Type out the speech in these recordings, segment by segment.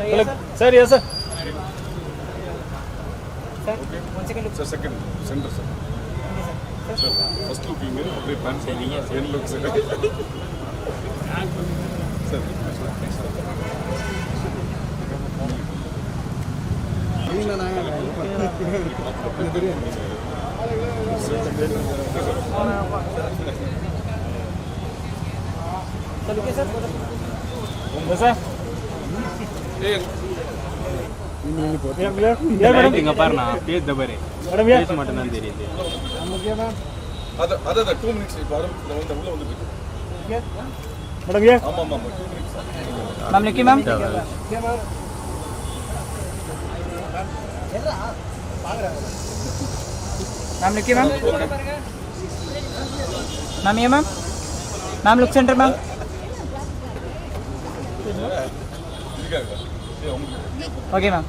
Sir, yes, sir. Sir, 1 second look. Sir, second, center, sir. Sir, first looking, அப்படியே pan பண்ணுங்க. Then look, sir. Sir. Yes, sir. இங்க பாருண்ணா பேச பாரு பேச மட்டும் தான் தெரியுது அதான் 2 minutes இப்போ உள்ள வந்துருக்கு Madam, yeah. ஆமா 2 minutes. Ma'am, Nikki, ma'am. Ma'am, Nikki, ma'am. Ma'am, yeah, ma'am. Ma'am, look center, ma'am. Okay, ma'am.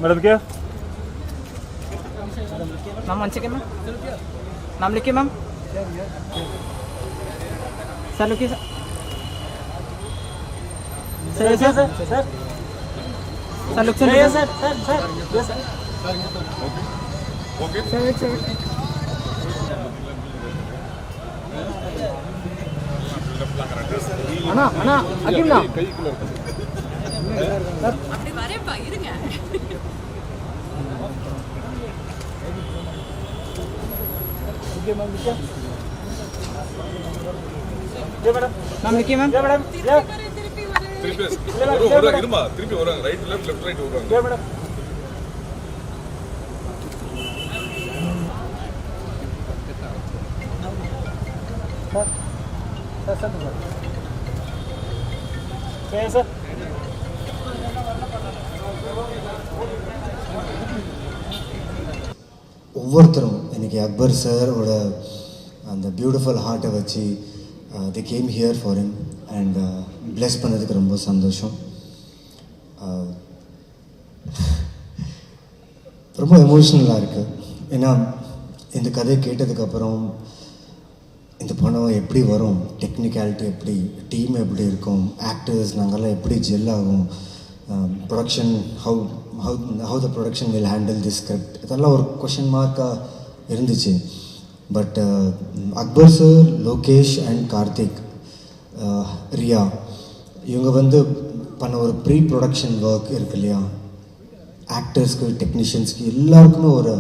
Madam, क्या? Ma'am, 1 second, ma'am. Ma'am, Nikki, ma'am. Sir, look here, sir. Sir, yes, sir. Sir. Sir, look center. Yes, sir. Sir. Yes, sir. Okay. Sir, wait, sir. அண்ணா அகிம்னா கைக்குள்ள இருக்கு. அப்படி வரேன்ப்பா இருங்க ma'am நிக்கி ma'am திருப்பி இருமா திருப்பி வருவாங்க ரைட் லெஃப்ட் ரைட் வருவாங்க. Yes, sir. ஒவ்வொருத்தரும் இன்றைக்கி அக்பர் சாரோட அந்த பியூட்டிஃபுல் ஹார்ட்டை வச்சு the came here for him and bless பண்ணதுக்கு ரொம்ப சந்தோஷம். ரொம்ப எமோஷ்னலாக இருக்குது. ஏன்னா இந்த கதையை கேட்டதுக்கப்புறம் இந்த படம் எப்படி வரும், டெக்னிக்காலிட்டி எப்படி, டீம் எப்படி இருக்கும், ஆக்டர்ஸ் நாங்கள்லாம் எப்படி ஜெல் ஆகும், production how the production will handle the script, இதெல்லாம் ஒரு கொஷின் மார்க்காக இருந்துச்சு. But Akbar sir, Lokesh and Karthik, Riya இவங்க பண்ண ஒரு ப்ரீ ப்ரொடக்ஷன் ஒர்க் இருக்கு இல்லையா, ஆக்டர்ஸ்க்கு டெக்னீஷியன்ஸ்க்கு எல்லாருக்குமே ஒரு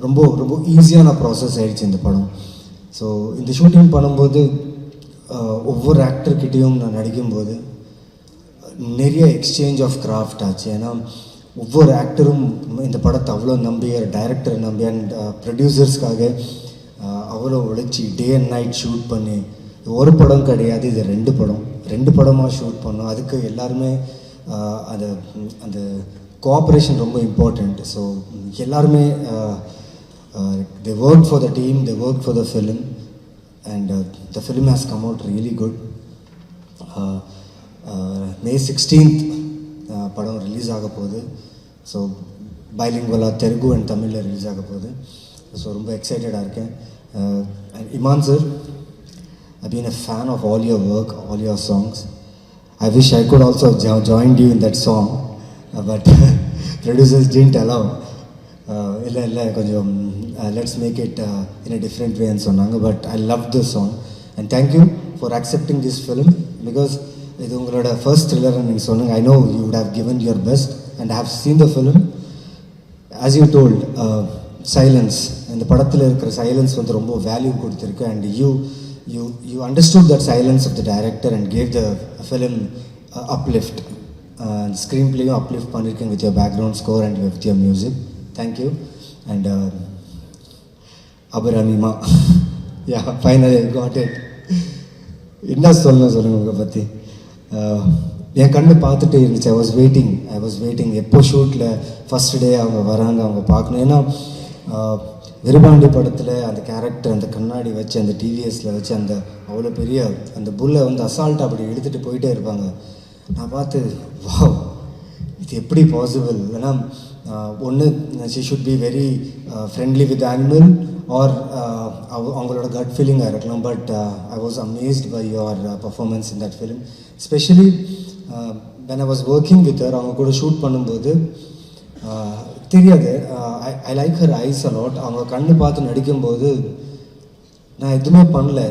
ரொம்ப ரொம்ப ஈஸியான ப்ராசஸ் ஆகிடுச்சு இந்த படம். ஸோ இந்த ஷூட்டிங் பண்ணும்போது ஒவ்வொரு ஆக்டர்கிட்டையும் நான் நடிக்கும்போது நிறைய எக்ஸ்சேஞ்ச் ஆஃப் கிராஃப்ட் ஆச்சு. ஏன்னா ஒவ்வொரு ஆக்டரும் இந்த படத்தை அவ்வளோ நம்பி, டைரக்டரை நம்பி அண்ட் ப்ரொடியூசர்ஸ்க்காக அவ்வளோ உழைச்சி டே அண்ட் நைட் ஷூட் பண்ணி, ஒரு படம் கிடையாது, இது 2 படமாக ஷூட் பண்ணோம். அதுக்கு எல்லாருமே அது அந்த கோஆப்ரேஷன் ரொம்ப இம்பார்ட்டண்ட். ஸோ எல்லாருமே they worked for the team, they worked for the film, and the film has come out really good. May 16th படம் ரிலீஸ் ஆக போகுது. ஸோ பைலிங்குவலாக தெலுங்கு அண்ட் தமிழில் ரிலீஸ் ஆக போகுது. ஸோ ரொம்ப எக்ஸைட்டடாக இருக்கேன். And Iman sir, I've been a fan of all your work, all your songs. I wish I could also joined you in that song, but producers didn't allow. இல்லை கொஞ்சம் let's make it in a different way ன்னு சொன்னாங்க. But I loved this song and thank you for accepting this film, because இது உங்களோட first த்ரில்லர்னு நீங்கள் சொன்னீங்க. I know you would have given your best and I have seen the film. As you told, silence, இந்த படத்தில் இருக்கிற silence ரொம்ப value கொடுத்துருக்கு. and you understood that silence of the director and gave the film uplift. ஸ்க்ரீன்ப்ளேயும் uplift பண்ணியிருக்கேன் with your background score and with your music. Thank you. And அபராமிமா, yeah, finally I got it. என்ன சொல்லுங்கள் உங்களை பற்றி. என் கண்ணு பார்த்துட்டே இருந்துச்சு. ஐ வாஸ் வெயிட்டிங் எப்போ ஷூட்டில் ஃபஸ்ட் டே அவங்க வராங்க, அவங்க பார்க்கணும். ஏன்னா விருபாண்டி படத்தில் அந்த கேரக்டர் அந்த கண்ணாடி வச்சு அந்த டிவிஎஸில் வச்சு அந்த அவ்வளோ பெரிய அந்த புல்லை அசால்ட்டாக அப்படி எடுத்துகிட்டு போயிட்டே இருப்பாங்க. நான் பார்த்து வாவ், இது எப்படி பாசிபிள்? ஏன்னா ஒன்று she should be very friendly with animal or அவங்களோட கட் ஃபீலிங்காக இருக்கலாம். But I was amazed by your performance in that film. Specially when I was working with her, அவங்க கூட ஷூட் பண்ணும்போது தெரியாது, I like her eyes a lot. அவங்க கண்ணு பார்த்து நடிக்கும்போது நான் எதுவுமே பண்ணல.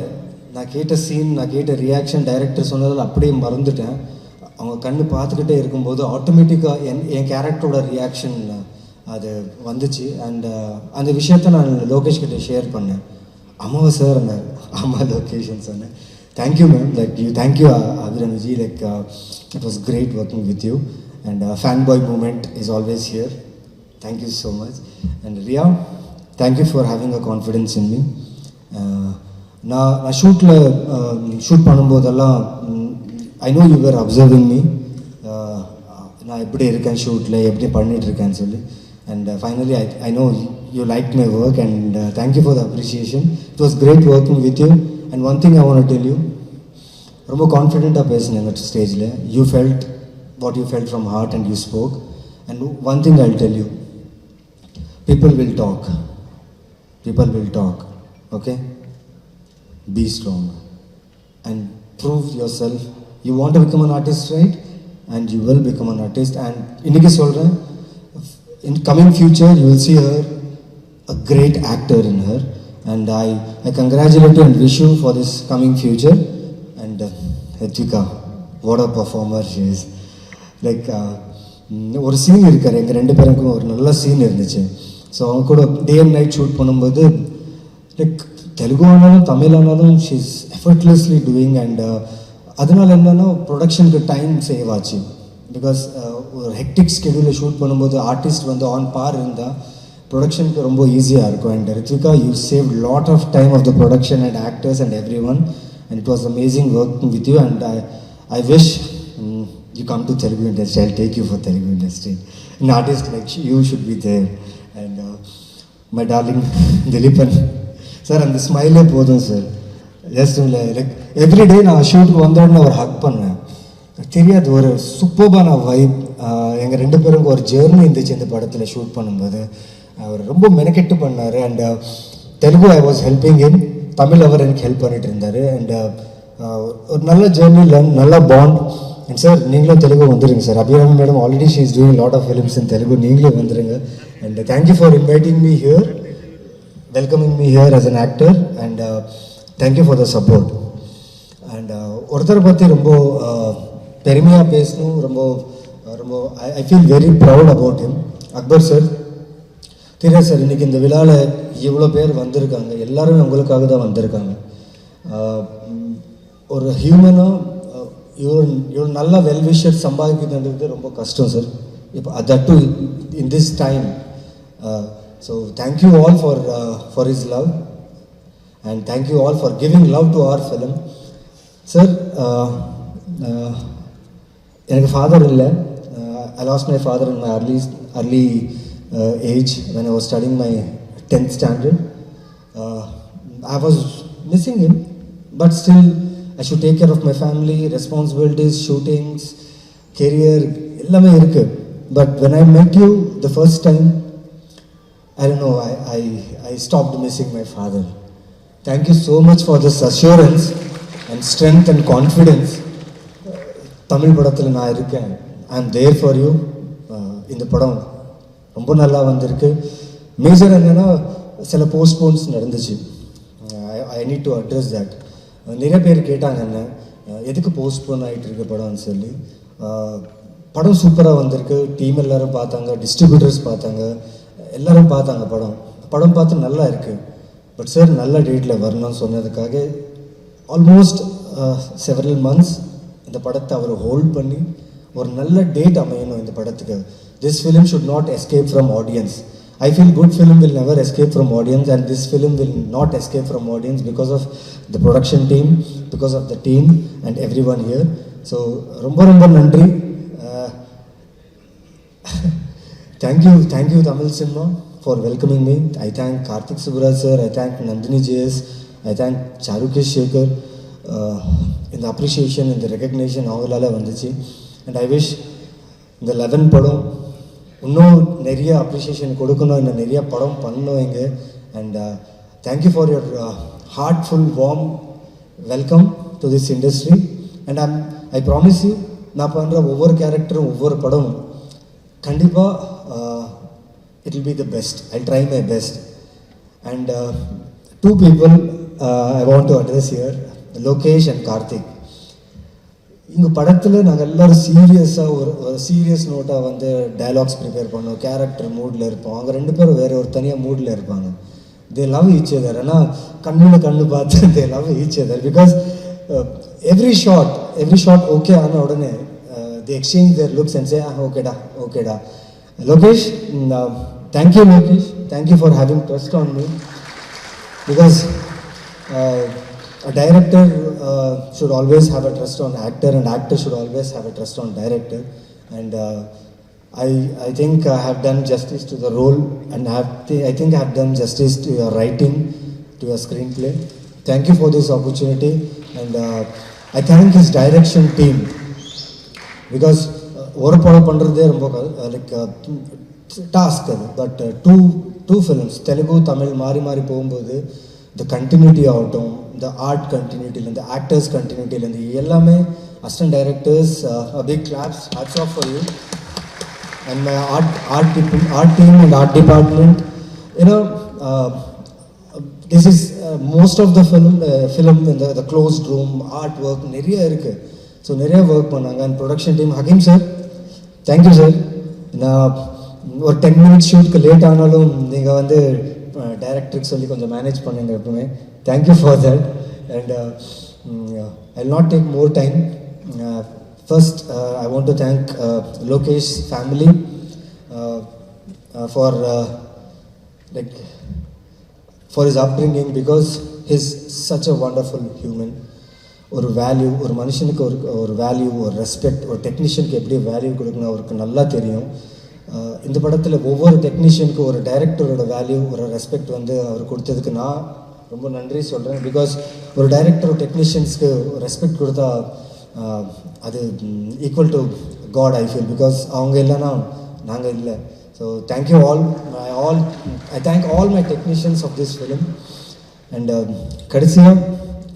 நான் கேட்ட சீன், நான் கேட்ட ரியாக்ஷன் டைரக்டர் சொன்னதில் அப்படியே மறந்துட்டேன். அவங்க கண்ணு பார்த்துக்கிட்டே இருக்கும்போது ஆட்டோமேட்டிக்காக என் கேரக்டரோட ரியாக்ஷன் அது வந்துச்சு. அண்ட் அந்த விஷயத்த நான் லோகேஷ் கிட்டே ஷேர் பண்ணேன். ஆமாவா சார்? ஆமாம் லோகேஷன் சொன்னேன். Thank you ma'am, like you, thank you Abhirami ji, like it was great working with you. And fan boy moment is always here. Thank you so much. And Riya, thank you for having a confidence in me. நான் shoot பண்ணும்போதெல்லாம் I know you were observing me, நான் எப்படி இருக்கேன் ஷூட்டில், எப்படி பண்ணிகிட்ருக்கேன்னு சொல்லி. And finally I know you like my work and thank you for the appreciation. It was great working with you. And one thing I want to tell you, ரொம்ப கான்ஃபிடென்ட்டாக பேசினேங்க ஸ்டேஜில். You felt what you felt from heart and you spoke. And one thing I will tell you, people will talk, okay? Be strong and prove yourself. You want to become an artist, right? And you will become an artist. And இன்னைக்கு சொல்கிறேன், in coming future you will see her a great actor in her. And I congratulate you and wish you for this coming future. And Ritvika, what a performer she is. Like ஒரு scene இருக்கார், எங்கள் ரெண்டு பேருக்கும் ஒரு நல்ல scene இருந்துச்சு. So அவங்க கூட டே அண்ட் நைட் ஷூட் பண்ணும்போது லைக் தெலுங்கு ஆனாலும் தமிழ் ஆனாலும் she is effortlessly doing. And அதனால என்னென்னா ப்ரொடக்ஷனுக்கு டைம் சேவ் ஆச்சு. பிகாஸ் ஒரு ஹெக்டிக் ஸ்கெடியூலில் ஷூட் பண்ணும்போது ஆர்டிஸ்ட் வந்து ஆன் பார் இருந்தால் ப்ரொடக்ஷனுக்கு ரொம்ப ஈஸியாக இருக்கும். And Rithvika, you save lot of time of the production and actors and everyone. And it was amazing working with you. And I wish you come to Telugu industry. I'll take you for Telugu industry. An artist like you should be there. And my darling Dilipan sir, and the smile podum sir, just like every day na shoot vandana or hug பண்ணேன். தெரியாது, ஒரு சூப்பர்பான vibe. எங்கள் ரெண்டு பேருக்கு ஒரு journey இருந்துச்சு இந்த படத்தில் ஷூட் பண்ணும்போது. அவர் ரொம்ப மெனக்கெட்டு பண்ணார். And Telugu I was helping in, Tamil அவர் எனக்கு ஹெல்ப் பண்ணிட்டு இருந்தார். அண்ட் ஒரு நல்ல ஜேர்னியில் நல்ல பாண்ட். அண்ட் சார், நீங்களும் தெலுங்கு வந்துடுங்க sir. Abirami madam already she is doing lot of films in Telugu. நீங்களும் வந்துடுங்க. And thank you for inviting me here, welcoming me here as an actor. And thank you for the support. And ஒருத்தரை பற்றி ரொம்ப பெருமையாக பேசணும். ரொம்ப ரொம்ப I feel very proud about him. Akbar sir, தெரியாது சார், இன்றைக்கி இந்த விழாவில் இவ்வளோ பேர் வந்திருக்காங்க. எல்லாருமே உங்களுக்காக தான் வந்திருக்காங்க. ஒரு ஹியூமனாக இவ்வளோ நல்ல வெல்விஷர் சம்பாதிக்கிறது ரொம்ப கஷ்டம் சார். இப்போ that to in this time. So thank you all for his love and thank you all for giving love to our film. Sir, எனக்கு ஃபாதர் இல்லை. I lost my father in my early age when I was studying my 10th standard. I was missing him, but still I should take care of my family, responsibilities, shootings, career, எல்லாமே இருக்கு. But when I met you the first time, I don't know, I stopped missing my father. Thank you so much for this assurance and strength and confidence. Tamil படத்தில் நான் இருக்கேன். I am there for you. இந்த படம் ரொம்ப நல்லா வந்திருக்கு. Major என்னென்னா சில போஸ்ட்போன்ஸ் நடந்துச்சு. I need to address that. நிறைய பேர் கேட்டாங்க என்ன எதுக்கு போஸ்ட்போன் ஆகிட்டு இருக்கு படம்னு சொல்லி. படம் சூப்பராக வந்திருக்கு. டீம் எல்லோரும் பார்த்தாங்க, டிஸ்ட்ரிபியூட்டர்ஸ் பார்த்தாங்க, எல்லோரும் பார்த்தாங்க. படம் பார்த்து நல்லா இருக்குது. பட் சார் நல்ல டேட்டில் வரணும்னு சொன்னதுக்காக ஆல்மோஸ்ட் செவரல் மந்த்ஸ் இந்த படத்தை அவர் ஹோல்ட் பண்ணி ஒரு நல்ல டேட் அமையணும் இந்த படத்துக்கு. This film should not escape from audience. I feel good film will never escape from audience, and this film will not escape from audience because of the production team, because of the team and everyone here. So romba nandri. Thank you Tamil cinema for welcoming me. I thank Karthik Subraj sir, I thank Nandini JS, I thank Charukesh Shekhar in the appreciation, in the recognition avangalaala vanduchi. And I wish இந்த 11 படம் இன்னும் நிறைய appreciation கொடுக்கணும், இன்னும் நிறைய படம் பண்ணணும் இங்கே. And thank you for your heartful warm welcome to this industry. And I promise you, நான் பண்ணுற ஒவ்வொரு கேரக்டரும் ஒவ்வொரு படமும் கண்டிப்பாக it will be the best. I'll try my best. And two people I want to address here, Lokesh and Karthik. இந்த படத்தில் நாங்கள் எல்லோரும் சீரியஸாக ஒரு சீரியஸ் நோட்டாக வந்து டயலாக்ஸ் ப்ரிப்பேர் பண்ணோம், கேரக்டர் மூடில் இருப்போம். அவங்க 2 பேரும் வேறு ஒரு தனியாக மூடில் இருப்பாங்க. They love each other. ஆனால் கண்ணு பார்த்து they love each other because every shot okay ஆன உடனே they exchange their looks and say ஓகேடா. Lokesh, thank you Lokesh, thank you for having trust on me, because a director should always have a trust on actor, and actor should always have a trust on director. And I think I have done justice to the role, and I think I have done justice to your writing, to your screenplay. Thank you for this opportunity, and I thank his direction team, because ஒரு படம் பண்ணுறதே ரொம்ப like task அது. But two films Telugu Tamil மாறி போகும்போது இந்த continuity ஆகட்டும், இந்த ஆர்ட் கண்டினியூட்டிலேருந்து ஆக்டர்ஸ் கண்டினியூட்டிலேருந்து எல்லாமே assistant directors big claps, hats off for you. And my art team and art department. You know this is most of the film இந்த க்ளோஸ்ட் ரூம் ஆர்ட் ஒர்க் நிறைய இருக்குது. ஸோ நிறைய ஒர்க் பண்ணாங்க. And production team, Hakeem sir, thank you sir. நான் ஒரு 10 minutes ஷூட்க்கு late ஆனாலும் நீங்கள் வந்து டைரக்டருக்கு சொல்லி கொஞ்சம் மேனேஜ் பண்ணுங்க எப்பவுமே. Thank you for that. And I will not take more time. First I want to thank Lokesh family for like for his upbringing, because his such a wonderful human. ஒரு வேல்யூ, ஒரு மனுஷனுக்கு ஒரு வேல்யூ, ஒரு ரெஸ்பெக்ட், ஒரு டெக்னீஷியனுக்கு எப்படி value கொடுக்கணும் அவருக்கு நல்லா தெரியும். இந்த படத்தில் ஒவ்வொரு டெக்னீஷியனுக்கும் ஒரு டைரக்டரோட வேல்யூ, ஒரு ரெஸ்பெக்ட் வந்து அவர் கொடுத்ததுக்கு நான் ரொம்ப நன்றி சொல்கிறேன். பிகாஸ் ஒரு டைரக்டர் டெக்னீஷியன்ஸ்க்கு ரெஸ்பெக்ட் கொடுத்தா அது equal to god I feel. Because அவங்க இல்லைன்னா நாங்கள் இல்லை. So thank you all. I thank all my technicians of this film. And கடைசியாக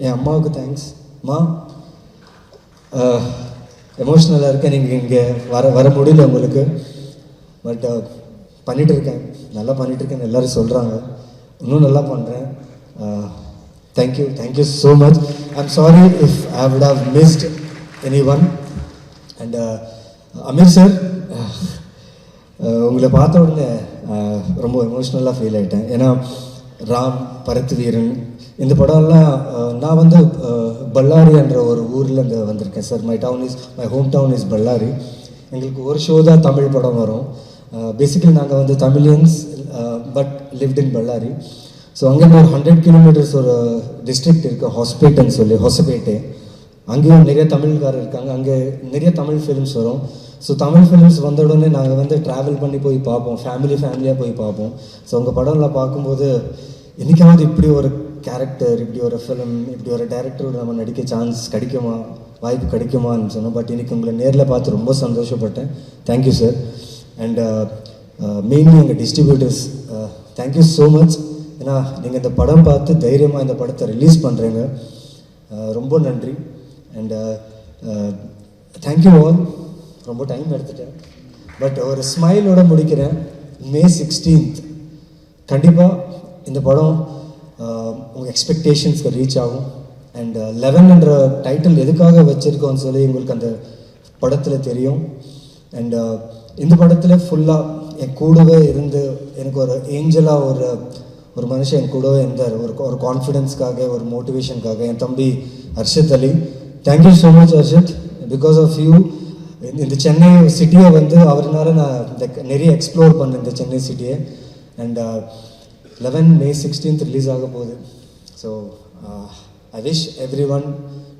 என் அம்மாவுக்கு தேங்க்ஸ். அம்மா, எமோஷ்னலாக இருக்கேன், நீங்கள் இங்கே வர முடியல உங்களுக்கு. பட் பண்ணிகிட்ருக்கேன், நல்லா பண்ணிகிட்ருக்கேன்னு எல்லோரும் சொல்கிறாங்க. இன்னும் நல்லா பண்ணுறேன். Thank you so much. I'm sorry if I would have missed anyone. And Aamir sir, உங்களை பார்த்த உடனே ரொம்ப எமோஷ்னலாக ஃபீல் ஆகிட்டேன். ஏன்னா ராம், பரத் வீரன், இந்த படம்லாம் நான் வந்து பல்லாரி என்ற ஒரு ஊரில் இருந்து வந்திருக்கேன் sir. My home town is பல்லாரி. எங்களுக்கு ஒரு ஷோ தான் தமிழ் படம் வரும். பேசிக்கலி நாங்கள் வந்து Tamilians but lived in Bellary. So அங்கேருந்து ஒரு 100 kilometers ஒரு டிஸ்ட்ரிக்ட் இருக்குது, ஹாஸ்பேட்டைன்னு சொல்லி, ஹொசபேட்டை. அங்கேயும் நிறைய தமிழ்காரர் இருக்காங்க, அங்கே நிறைய தமிழ் ஃபிலிம்ஸ் வரும். ஸோ தமிழ் ஃபிலிம்ஸ் வந்த உடனே நாங்கள் வந்து ட்ராவல் பண்ணி போய் பார்ப்போம், ஃபேமிலியாக போய் பார்ப்போம். ஸோ உங்கள் படம்லாம் பார்க்கும்போது என்றைக்காவது இப்படி ஒரு கேரக்டர், இப்படி ஒரு ஃபிலிம், இப்படி ஒரு டைரக்டரோட நம்ம நடிக்க சான்ஸ் கிடைக்குமா, வாய்ப்பு கிடைக்குமான்னு சொன்னோம். பட் இன்றைக்கி உங்களை நேரில் பார்த்து ரொம்ப சந்தோஷப்பட்டேன். Thank you sir. அண்ட் மெயின்லி எங்கள் டிஸ்ட்ரிபியூட்டர்ஸ், தேங்க்யூ ஸோ மச். ஏன்னா நீங்கள் இந்த படம் பார்த்து தைரியமாக இந்த படத்தை ரிலீஸ் பண்ணுறீங்க, ரொம்ப நன்றி. And thank you all. ரொம்ப டைம் எடுத்துட்டேன், பட் ஒரு ஸ்மைலோடு முடிக்கிறேன். May 16th கண்டிப்பாக இந்த படம் உங்கள் எக்ஸ்பெக்டேஷன்ஸ்க்கு ரீச் ஆகும். அண்ட் 11 டைட்டில் எதுக்காக வச்சுருக்கோன்னு சொல்லி உங்களுக்கு அந்த படத்தில் தெரியும். அண்ட் இந்த படத்தில் ஃபுல்லாக என் கூடவே இருந்து எனக்கு ஒரு ஏஞ்சலாக ஒரு மனுஷன் என் கூடவே இருந்தார். ஒரு கான்ஃபிடென்ஸ்க்காக, ஒரு மோட்டிவேஷனுக்காக என் தம்பி Arshad Ali. Thank you so much Arshad. Because of you இந்த சென்னை சிட்டியை வந்து அவர்னால நான் நிறைய எக்ஸ்ப்ளோர் பண்ணேன் இந்த சென்னை சிட்டியை. அண்ட் 11 May 16th ரிலீஸ் ஆக போகுது. So I wish every one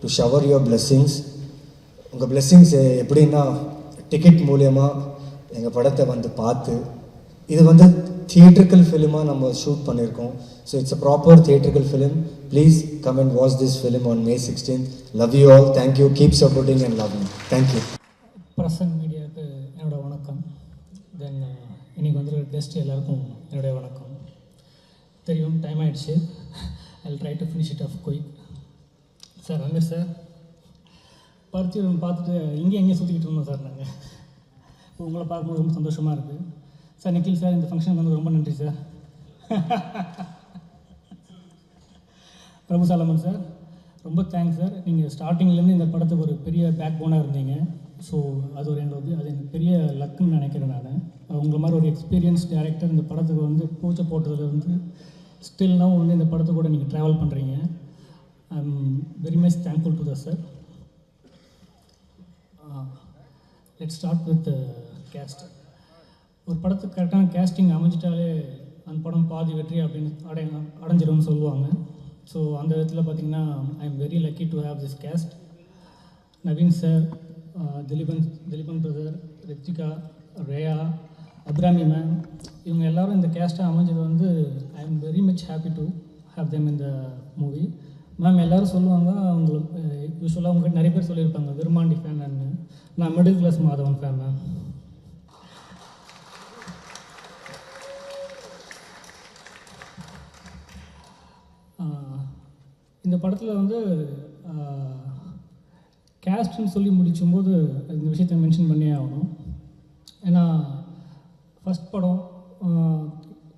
to shower your blessings. உங்கள் பிளெஸ்ஸிங்ஸ் எப்படின்னா டிக்கெட் மூலியமாக எங்கள் படத்தை வந்து பார்த்து, இது வந்து தியேட்ரிக்கல் ஃபிலிமாக நம்ம ஷூட் பண்ணியிருக்கோம். So it's a proper theatrical film. Please come and watch this film on May 16th. Love you all. Thank you. Keep supporting and love me. Thank you. Present மீடியாவுக்கு என்னோட இன்றைக்கி வந்து கெஸ்ட் எல்லாருக்கும் என்னுடைய வணக்கம். தெரியும் டைம் ஆகிடுச்சு. I try to finish it of quick. Sir Rangar sir பரிச்சயம் பார்த்துட்டு எங்கேயும் சுற்றிக்கிட்டு இருந்தோம் சார். நாங்கள் உங்களை பார்க்கும்போது ரொம்ப சந்தோஷமாக இருக்குது சார். நிக்கில் சார் இந்த ஃபங்க்ஷனுக்கு வந்து ரொம்ப நன்றி சார். பிரபு சாலமன் சார் ரொம்ப தேங்க்ஸ் சார். நீங்கள் ஸ்டார்டிங்லேருந்து இந்த படத்துக்கு ஒரு பெரிய பேக் போனாக இருந்தீங்க. ஸோ அது எனக்கு பெரிய லக்குன்னு நினைக்கிறேன். நான் உங்களை மாதிரி ஒரு எக்ஸ்பீரியன்ஸ் டேரக்டர் இந்த படத்துக்கு வந்து பூச்சை போட்டதுலேருந்து ஸ்டில்னா வந்து இந்த படத்தை கூட நீங்கள் ட்ராவல் பண்ணுறீங்க. I am very much thankful to the sir. Let's start with cast. ஒரு படத்துக்கு கரெக்டான கேஸ்டிங் அமைஞ்சிட்டாலே அந்த படம் பாதி வெற்றி அப்படின்னு அடைஞ்சிடும்னு சொல்லுவாங்க. ஸோ அந்த விதத்தில் பார்த்திங்கன்னா I am very lucky to have this cast. Naveen sir, Dileepan brother, Ritika, Reya, Abhirami ma'am, இவங்க எல்லோரும் இந்த கேஸ்ட்டாக அமைஞ்சது வந்து I am very much happy to have them in the movie. Ma'am எல்லோரும் சொல்லுவாங்க, அவங்களுக்கு யூஸ்வலாக அவங்ககிட்ட நிறைய பேர் சொல்லியிருப்பாங்க விருமாண்டி ஃபேன்னு. நான் middle class Madhavan fan ma'am. இந்த படத்தில் வந்து கேஸ்ட்னு சொல்லி முடிக்கும்போது இந்த விஷயத்தை மென்ஷன் பண்ணியே ஆகணும். ஏன்னா ஃபஸ்ட் படம்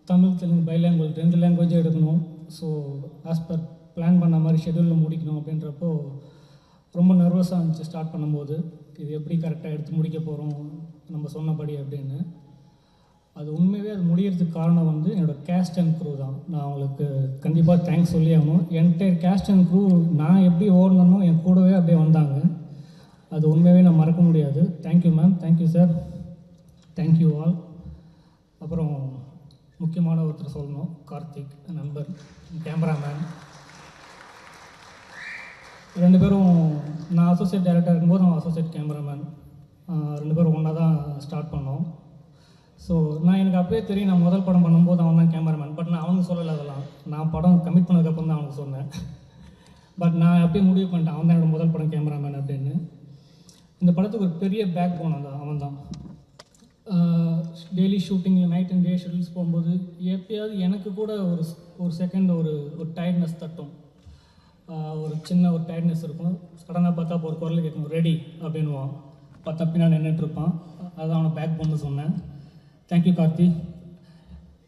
தமிழ் தெலுங்கு பைலாங்குவேஜ் 2 லாங்குவேஜும் எடுக்கணும். ஸோ ஆஸ் பர் பிளான் பண்ண மாதிரி ஷெட்யூலில் முடிக்கணும் அப்படின்றப்போ ரொம்ப நர்வஸாக இருந்துச்சு ஸ்டார்ட் பண்ணும்போது. இது எப்படி கரெக்டாக எடுத்து முடிக்க போகிறோம் நம்ம சொன்னபடி அப்படின்னு. அது உண்மையாகவே அது முடியறதுக்கு காரணம் வந்து என்னோடய கேஸ்ட் அண்ட் க்ரூ தான். நான் அவங்களுக்கு கண்டிப்பாக தேங்க்ஸ் சொல்லி ஆகணும். என்டையர் கேஸ்ட் அண்ட் க்ரூ நான் எப்படி ஓடணும்னோ என் கூடவே அப்படியே வந்தாங்க. அது உண்மையாகவே நான் மறக்க முடியாது. Thank you ma'am, thank you sir, thank you all. அப்புறம் முக்கியமான ஒருத்தர் சொல்லணும், கார்த்திக் நண்பர், கேமராமேன். 2 பேரும் நான் அசோசியேட் டைரக்டர் இருக்கும்போது அவன் அசோசியேட் கேமராமேன். 2 பேரும் ஒன்றா தான் ஸ்டார்ட் பண்ணோம். ஸோ எனக்கு அப்பவே தெரியும், நான் முதல் படம் பண்ணும்போது அவன் தான் கேமராமேன். பட் நான் அவனுக்கு சொல்லலை. அதெல்லாம் நான் படம் கமிட் பண்ணதுக்கப்புறம் தான் அவனுக்கு சொன்னேன். பட் நான் அப்பயே முடிவு பண்ணிட்டேன் அவன் தான் என்னோடய முதல் படம் கேமராமேன் அப்படின்னு. இந்த படத்துக்கு ஒரு பெரிய பேக் போன் அவன் தான். டெய்லி ஷூட்டிங்கில் நைட் அண்ட் டே ஷெட்யூல்ஸ் போகும்போது எப்பயாவது எனக்கு கூட ஒரு செகண்ட் ஒரு டயர்ட்னஸ் தட்டும். ஒரு சின்ன ஒரு டயர்ட்னஸ் இருக்கும். சடனாக பார்த்தா ஒரு குரல் கேட்கணும், ரெடி அப்படின்வான். பார்த்தா பின்னாடி நின்றுட்டுருப்பான். அதான் அவனை பேக் போன்னு சொன்னேன். தேங்க்யூ கார்த்தி.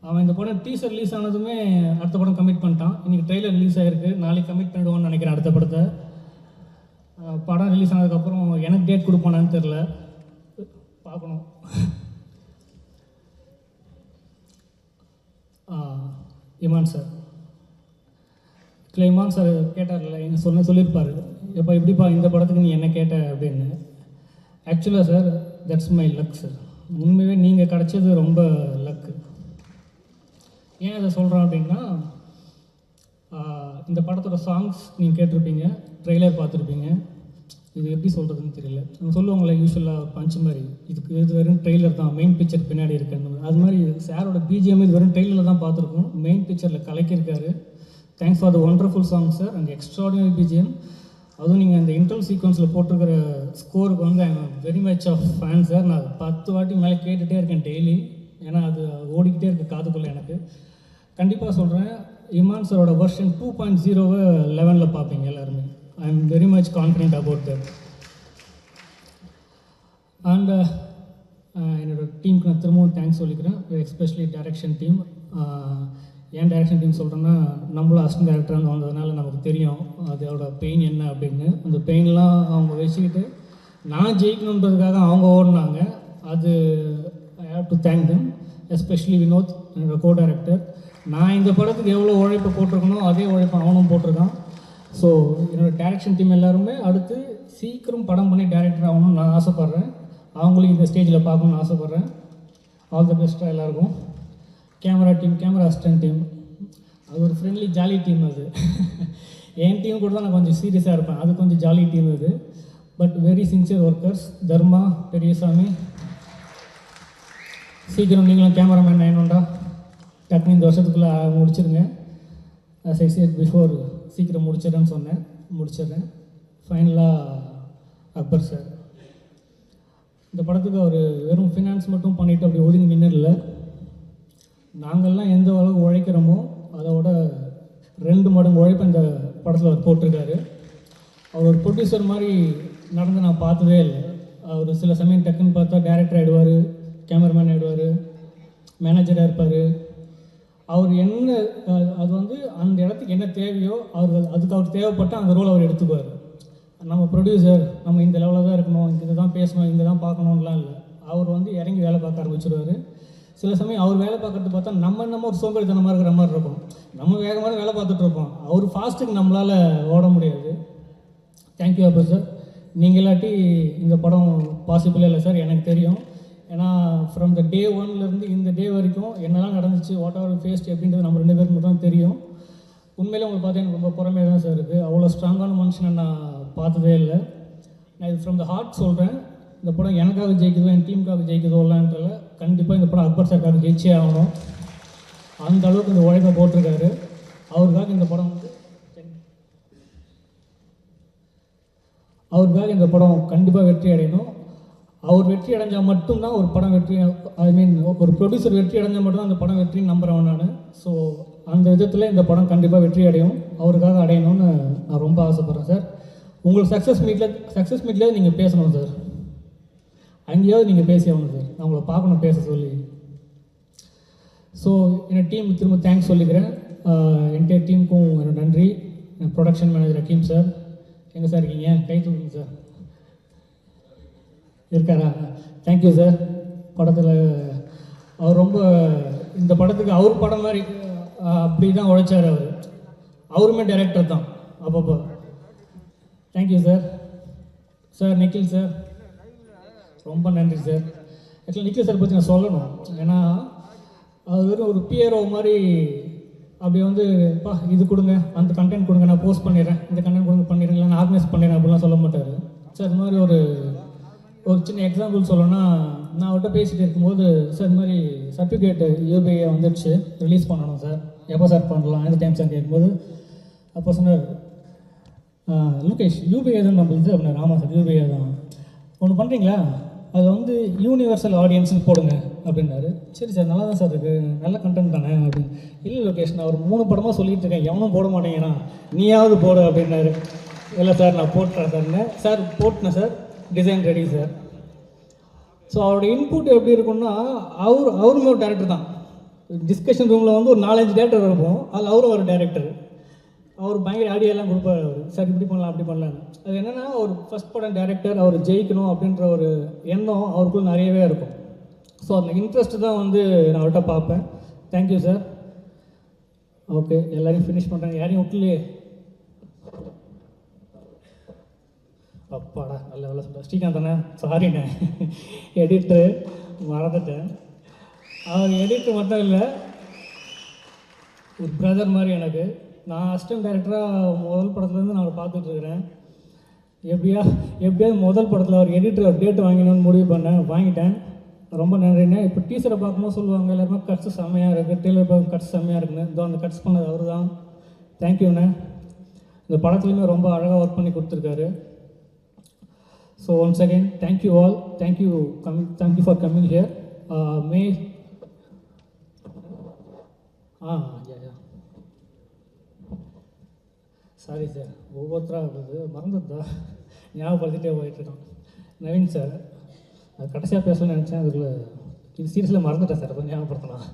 அவன் இந்த படம் டீசர் ரிலீஸ் ஆனதுமே அடுத்த படம் கமிட் பண்ணிட்டான். இன்றைக்கி ட்ரெய்லர் ரிலீஸ் ஆகிருக்கு. நாளைக்கு கமிட் பண்ணிடுவோன்னு நினைக்கிறேன் அடுத்த படத்தை. படம் ரிலீஸ் ஆனதுக்கப்புறம் எனக்கு டேட் கொடுப்பானான்னு தெரில, பார்க்கணும். இமான் சார் இமான் சார் கேட்டார்ல, எங்கள் சொல்லியிருப்பார், எப்போ எப்படிப்பா இந்த படத்துக்கு நீ என்ன கேட்ட அப்படின்னு. ஆக்சுவலாக sir that's my luck sir. உண்மையாகவே நீங்கள் கிடச்சது ரொம்ப லக்கு. ஏன் அதை சொல்கிறோம் அப்படின்னா, இந்த படத்தோட சாங்ஸ் நீங்கள் கேட்டிருப்பீங்க, ட்ரெய்லர் பார்த்துருப்பீங்க. இது எப்படி சொல்கிறதுன்னு தெரியல. நம்ம சொல்லுவாங்களே யூஸ்வலாக பஞ்ச் மாதிரி, இது வெறும் ட்ரெய்லர் தான், மெயின் பிக்சர் பின்னாடி இருக்குது. அது மாதிரி சாரோட பிஜிஎம் இது வெறும் ட்ரெய்லரில் தான் பார்த்துருக்கோம். மெயின் பிக்சரில் கலக்கியிருக்காரு. Thanks for the wonderful song sir and extraordinary BGM. அதுவும் நீங்கள் அந்த இன்டர்வல் சீக்வன்ஸில் போட்டிருக்கிற ஸ்கோருக்கு வந்து I am very much of fan sir. நான் 10 வாட்டி மேலே கேட்டுகிட்டே இருக்கேன் டெய்லி. ஏன்னா அது ஓடிக்கிட்டே இருக்குது காதுக்குள்ளே. எனக்கு கண்டிப்பாக சொல்கிறேன், இமான் சாரோட வெர்ஷன் 2.0 11 பார்ப்பீங்க எல்லாருமே. ஐ am very much confident about that. And என்னோடய டீமுக்கு நான் திரும்பவும் தேங்க்ஸ் சொல்லிக்கிறேன், எஸ்பெஷலி டைரக்ஷன் டீம். ஏன் டைரக்ஷன் டீம் சொல்கிறேன்னா, நம்மளும் அசிஸ்டன்ட் டைரக்டராக வந்ததுனால நமக்கு தெரியும் அதோட பெயின் என்ன அப்படின்னு. அந்த பெயின்லாம் அவங்க வச்சுக்கிட்டு நான் ஜெயிக்கணுன்றதுக்காக அவங்க ஓடினாங்க. அது I have to thank them, especially Vinod என்னோட கோ டைரக்டர். நான் இந்த படத்துக்கு எவ்வளோ உழைப்பு போட்டிருக்கணும் அதே உழைப்பு அவனும் போட்டிருக்கான். ஸோ என்னோடய டைரக்ஷன் டீம் எல்லாருமே அடுத்து சீக்கிரம் படம் பண்ணி டைரக்டர் ஆகணும்னு நான் ஆசைப்பட்றேன். அவங்களையும் இந்த ஸ்டேஜில் பார்க்கணுன்னு ஆசைப்பட்றேன். ஆல் த பெஸ்ட்டாக எல்லாருக்கும். Camera team, camera assistant team, அது ஒரு ஃப்ரெண்ட்லி ஜாலி டீம். அது என் டீம் கூட தான் நான் கொஞ்சம் சீரியஸாக இருப்பேன். அது கொஞ்சம் ஜாலி டீம் அது. But very sincere workers. Dharma, Periyasamy, சீக்கிரம் நீங்களும் கேமராமேன் ஆயினுண்டா. டக்குனு இந்த வருஷத்துக்குள்ளே முடிச்சிருங்க. as I said before, சீக்கிரம் முடிச்சிடறேன்னு சொன்னேன், முடிச்சிடுறேன். ஃபைனலாக அக்பர் சார். இந்த படத்துக்கு அவர் வெறும் ஃபினான்ஸ் மட்டும் பண்ணிவிட்டு அப்படி ஒதுங்கி நின்றுல. நாங்கள்லாம் எந்த அளவுக்கு உழைக்கிறோமோ அதோட 2 மடங்கு உழைப்பு இந்த படத்தில் அவர் போட்டிருக்காரு. அவர் ஒரு ப்ரொடியூசர் மாதிரி நடந்து நான் பார்த்ததே இல்லை. அவர் சில சமயம் டக்குன்னு பார்த்தா டைரக்டர் ஆகிடுவார், கேமராமேன் ஆகிடுவார், மேனேஜராக இருப்பார். அவர் என்ன அது வந்து அந்த இடத்துக்கு என்ன தேவையோ அதுக்கு அவர் தேவைப்பட்டால் அந்த ரோல் அவர் எடுத்துக்குவார். நம்ம ப்ரொடியூசர் நம்ம இந்த லெவலில் தான் இருக்கணும், இங்கே தான் பேசணும், இங்கே தான் பார்க்கணுன்லாம் இல்லை. அவர் வந்து இறங்கி வேலை பார்க்க ஆரம்பிச்சிடுவார். சில சமயம் அவர் வேலை பார்க்கறது பார்த்தா நம்ம ஒரு சோம்பேறித்தனமாக இருக்கிற மாதிரி இருக்கும். நம்ம வேகமாக வேலை பார்த்துட்ருப்போம். அவர் ஃபாஸ்ட்டுக்கு நம்மளால் ஓட முடியாது. தேங்க்யூ அப்போ சார். நீங்கள் இல்லாட்டி இந்த படம் பாசிபிளே இல்லை சார், எனக்கு தெரியும். ஏன்னா ஃப்ரம் த டே 1லேருந்து இந்த டே வரைக்கும் என்னெல்லாம் நடந்துச்சு, வாட் எவர் ஃபேஸ்ட் அப்படின்றது நம்ம 2 பேருக்கு மட்டும் தான் தெரியும். உண்மையிலே உங்களுக்கு பார்த்தா எனக்கு ரொம்ப பொறுமையாக தான் சார் இருக்குது. அவ்வளோ ஸ்ட்ராங்கான மனுஷனை நான் பார்த்ததே இல்லை. நான் இது ஃப்ரம் த ஹார்ட் சொல்கிறேன். இந்த படம் எனக்காக ஜெயிக்குதோ என் டீமுக்காக ஜெயிக்குதோலான்றல கண்டிப்பாக இந்த படம் அக்பர் சாருக்காக ஜெயிச்சே ஆகணும். அந்த அளவுக்கு இந்த உழைப்பை போட்டிருக்காரு. அவருக்காக இந்த படம் கண்டிப்பாக வெற்றி அடையணும். அவர் வெற்றி அடைஞ்சால் மட்டும்தான் ஒரு படம் வெற்றி, ஒரு ப்ரொடியூசர் வெற்றி அடைஞ்சால் மட்டும்தான் அந்த படம் வெற்றின்னு நம்புகிறவன் நான். ஸோ அந்த விதத்தில் இந்த படம் கண்டிப்பாக வெற்றி அடையும், அவருக்காக அடையணும்னு நான் ரொம்ப ஆசைப்பட்றேன் சார். உங்களுக்கு சக்ஸஸ் மீட்லேயே நீங்கள் பேசணும் சார், அங்கேயாவது நீங்கள் பேசி ஆகணும் சார். நான் உங்களை பார்க்கணும் பேச சொல்லி. ஸோ என்னோடய டீமுக்கு திரும்ப தேங்க்ஸ் சொல்லிக்கிறேன். என்டையர் டீமுக்கும் என்னோட நன்றி. ப்ரொடக்ஷன் மேனேஜர் அக்கீம் சார், எங்கே சார் இருக்கீங்க? கை தூக்குங்க சார். இருக்காரா? Thank you sir. படத்தில் அவர் ரொம்ப இந்த படத்துக்கு அவர் படம் மாதிரி அப்படி தான் உழைச்சார். அவருமே டைரக்டர் தான் அப்பப்போ. Thank you sir. Sir Nikhil sir ரொம்ப நன்றி சார். ஆக்சுவலி நிக்கில் சார் பற்றி நான் சொல்லணும். ஏன்னா அவர் ஒரு பிஆர்ஓ மாதிரி அப்படி வந்து இது கொடுங்க, அந்த கண்டென்ட் கொடுங்க, நான் போஸ்ட் பண்ணிடுறேன், இந்த கண்டென்ட் கொடுங்க பண்ணிடுறேன், நான் ஆர்கனைஸ் பண்ணிடுறேன் அப்படிலாம் சொல்ல மாட்டார் சார். இது மாதிரி ஒரு சின்ன எக்ஸாம்பிள் சொல்லணும்னா, நான் அவர்கிட்ட பேசிகிட்டு இருக்கும்போது சார் இந்த மாதிரி சர்டிஃபிகேட்டு யூபிஐ வந்துடுச்சு, ரிலீஸ் பண்ணணும் சார், எப்போ சார் பண்ணலாம், எந்த டைம் சார் கேட்கும்போது அப்போ சொன்னார், லோகேஷ் யூபிஐ தான் நம்மளுது அப்படின்னா. ஆமாம் சார் யூபிஐ தான். ஒன்று பண்ணுறீங்களா, அது வந்து யூனிவர்சல் ஆடியன்ஸுக்கு போடுங்க அப்படின்னாரு. சரி சார் நல்லா தான் சார் இருக்குது, நல்ல கண்டென்ட் தானே அப்படின்னு. இல்லை லோகேஷ் நான் ஒரு 3 படமாக சொல்லிகிட்டு இருக்கேன், எவனும் போட மாட்டேங்கிறான், நீயாவது போடு அப்படின்னாரு. இல்லை சார் நான் போட்டுறேன் சார்னு. சார் போட்டுனேன் sir, design ready sir. So அவருடைய இன்புட் எப்படி இருக்குன்னா, அவருமே ஒரு டேரக்டர் தான். டிஸ்கஷன் ரூமில் வந்து ஒரு 4-5 டேரக்டர் இருப்போம், அதில் அவரும் ஒரு டேரக்டர். அவர் பயங்கர ஐடியாலாம் கொடுப்பார். அவர் சார் இப்படி பண்ணலாம் அப்படி பண்ணலான்னு. அது என்னென்னா ஒரு ஃபஸ்ட் படம் டேரக்டர், அவர் ஜெயிக்கணும் அப்படின்ற ஒரு எண்ணம் அவருக்குள்ள நிறையவே இருக்கும். ஸோ அந்த இன்ட்ரெஸ்ட்டு தான் வந்து நான் அவர்கிட்ட பார்ப்பேன். Thank you sir. ஓகே எல்லோரையும் ஃபினிஷ் பண்ணுறாங்க, யாரையும் விட்டுலையே. அப்பாடா நல்ல வேலை சொல்கிறேன். ஸ்ரீகாந்த் தானே, சாரிண்ணே எடிட்ரு மறந்துட்டேன். அவர் எடிட்ரு மட்டும் இல்லை, ஒரு பிரதர் மாதிரி எனக்கு. நான் அசிஸ்டன்ட் டைரக்டராக முதல் படத்துலேருந்து நான் அவரை பார்த்துட்ருக்குறேன். எப்படியாவது முதல் படத்தில் அவர் எடிட்டர் ஒரு டேட்டு வாங்கினோன்னு முடிவு பண்ணேன், வாங்கிட்டேன். ரொம்ப நன்றிண்ணே. இப்போ டீச்சரை பார்க்கும்போது சொல்லுவாங்க எல்லாருமே கட்ஸ் செம்மையாக இருக்குது, டெய்லர் பார்க்க கட்ஸ் செம்மையாக இருக்குன்னு. இதோ அந்த கட்ஸ் பண்ணது அவர் தான். தேங்க்யூண்ணே. இந்த படத்துலையுமே ரொம்ப அழகாக ஒர்க் பண்ணி கொடுத்துருக்காரு. So once again thank you all. Thank you for coming here. May sorry sir, ஒவ்வொருத்தராக மறந்துட்டா ஞாபகப்படுத்திட்டே போயிட்டுருக்கோம். நவீன் சார், அது கடைசியாக பேசணும்னு நினச்சேன், அதுக்குள்ளே இது சீரியஸில் மறந்துட்டேன் சார், கொஞ்சம் ஞாபகப்படுத்தலாம்.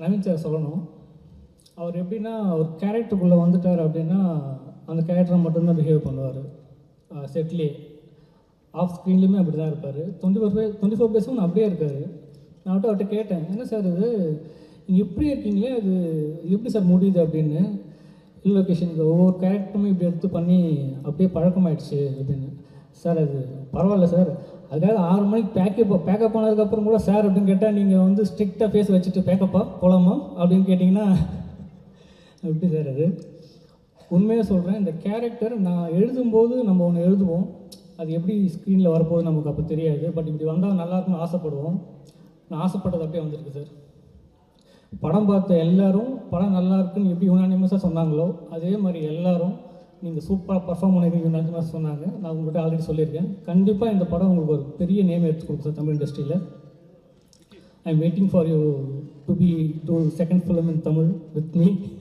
நவீன் சார் சொல்லணும். அவர் எப்படின்னா ஒரு கேரக்டருக்குள்ளே வந்துட்டார் அப்படின்னா அந்த கேரக்டரை மட்டும்தான் பிஹேவ் பண்ணுவார். செட்லேயே ஆஃப் ஸ்க்ரீன்லேயுமே அப்படி தான் இருப்பார். 24 பேஸும் அப்படியே இருக்கார். நான் அவர்கிட்ட கேட்டேன், என்ன சார் இது நீங்கள் இப்படி இருக்கீங்களே, அது எப்படி சார் முடியுது அப்படின்னு. இல்லை லொக்கேஷனுக்கு ஒவ்வொரு கேரக்டருமே இப்படி எடுத்து பண்ணி அப்படியே பழக்கமாயிடுச்சு அப்படின்னு. சார் அது பரவாயில்ல சார், அதுக்காக 6 மணிக்கு பேக்கப் ஆனதுக்கப்புறம் கூட சார் அப்படின்னு கேட்டால் நீங்கள் வந்து ஸ்ட்ரிக்டாக ஃபேஸ் வச்சுட்டு பேக்கப்பா போகலாமா அப்படின்னு கேட்டிங்கன்னா எப்படி சார் அது. உண்மையாக சொல்கிறேன், இந்த கேரக்டர் நான் எழுதும்போது நம்ம ஒன்று எழுதுவோம், அது எப்படி ஸ்க்ரீனில் வரப்போகுது நமக்கு அப்போ தெரியாது. பட் இப்படி வந்தால் நல்லாயிருக்குன்னு ஆசைப்படுவோம். நான் ஆசைப்பட்டது அப்படியே வந்திருக்கு சார். படம் பார்த்த எல்லோரும் படம் நல்லா இருக்குன்னு எப்படி யுனானிமஸாக சொன்னாங்களோ அதே மாதிரி எல்லோரும் நீங்கள் சூப்பராக பர்ஃபார்ம் பண்ணிருக்கீங்க யுனானிமஸாக சொன்னாங்க. நான் உங்கள்கிட்ட ஆல்ரெடி சொல்லியிருக்கேன். கண்டிப்பாக இந்த படம் உங்களுக்கு ஒரு பெரிய நேம் எடுத்து கொடுக்கும் சார் தமிழ் இண்டஸ்ட்ரியில். I am waiting for you to second film in Tamil with me.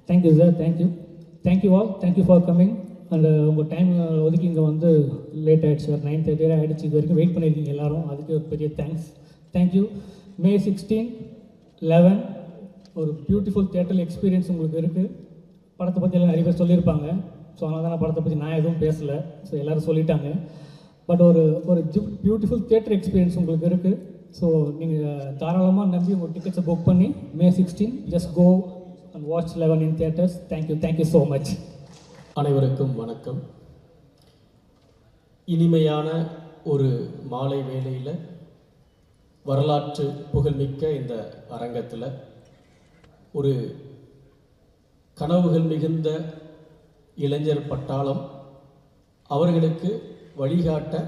Thank you, sir. Thank you all. Thank you for coming. And உங்கள் டைம் ஒதுக்கி இங்கே வந்து லேட் ஆகிடுச்சு, ஒரு 9:30 ஆகிடுச்சு. இது வரைக்கும் வெயிட் பண்ணியிருக்கீங்க எல்லாரும், அதுக்கு ஒரு பெரிய தேங்க்யூ. May 16, 11 ஒரு பியூட்டிஃபுல் தியேட்டர் எக்ஸ்பீரியன்ஸ் உங்களுக்கு இருக்குது. படத்தை பற்றி எல்லாம் நிறைய பேர் சொல்லியிருப்பாங்க. ஸோ அதனால தான் படத்தை பற்றி நான் எதுவும் பேசலை, ஸோ எல்லோரும் சொல்லிட்டாங்க. பட் ஒரு பியூட்டிஃபுல் தியேட்டர் எக்ஸ்பீரியன்ஸ் உங்களுக்கு இருக்குது. ஸோ நீங்கள் தாராளமாக நம்பி உங்கள் டிக்கெட்ஸை புக் பண்ணி May 16 just go and watch 11 in theatres. Thank you so much. அனைவருக்கும் வணக்கம். இனிமையான ஒரு மாலை வேளையில் வரலாற்று புகழ்மிக்க இந்த அரங்கத்தில் ஒரு கனவுகள் மிகுந்த இளைஞர் பட்டாளம் அவர்களுக்கு வழிகாட்ட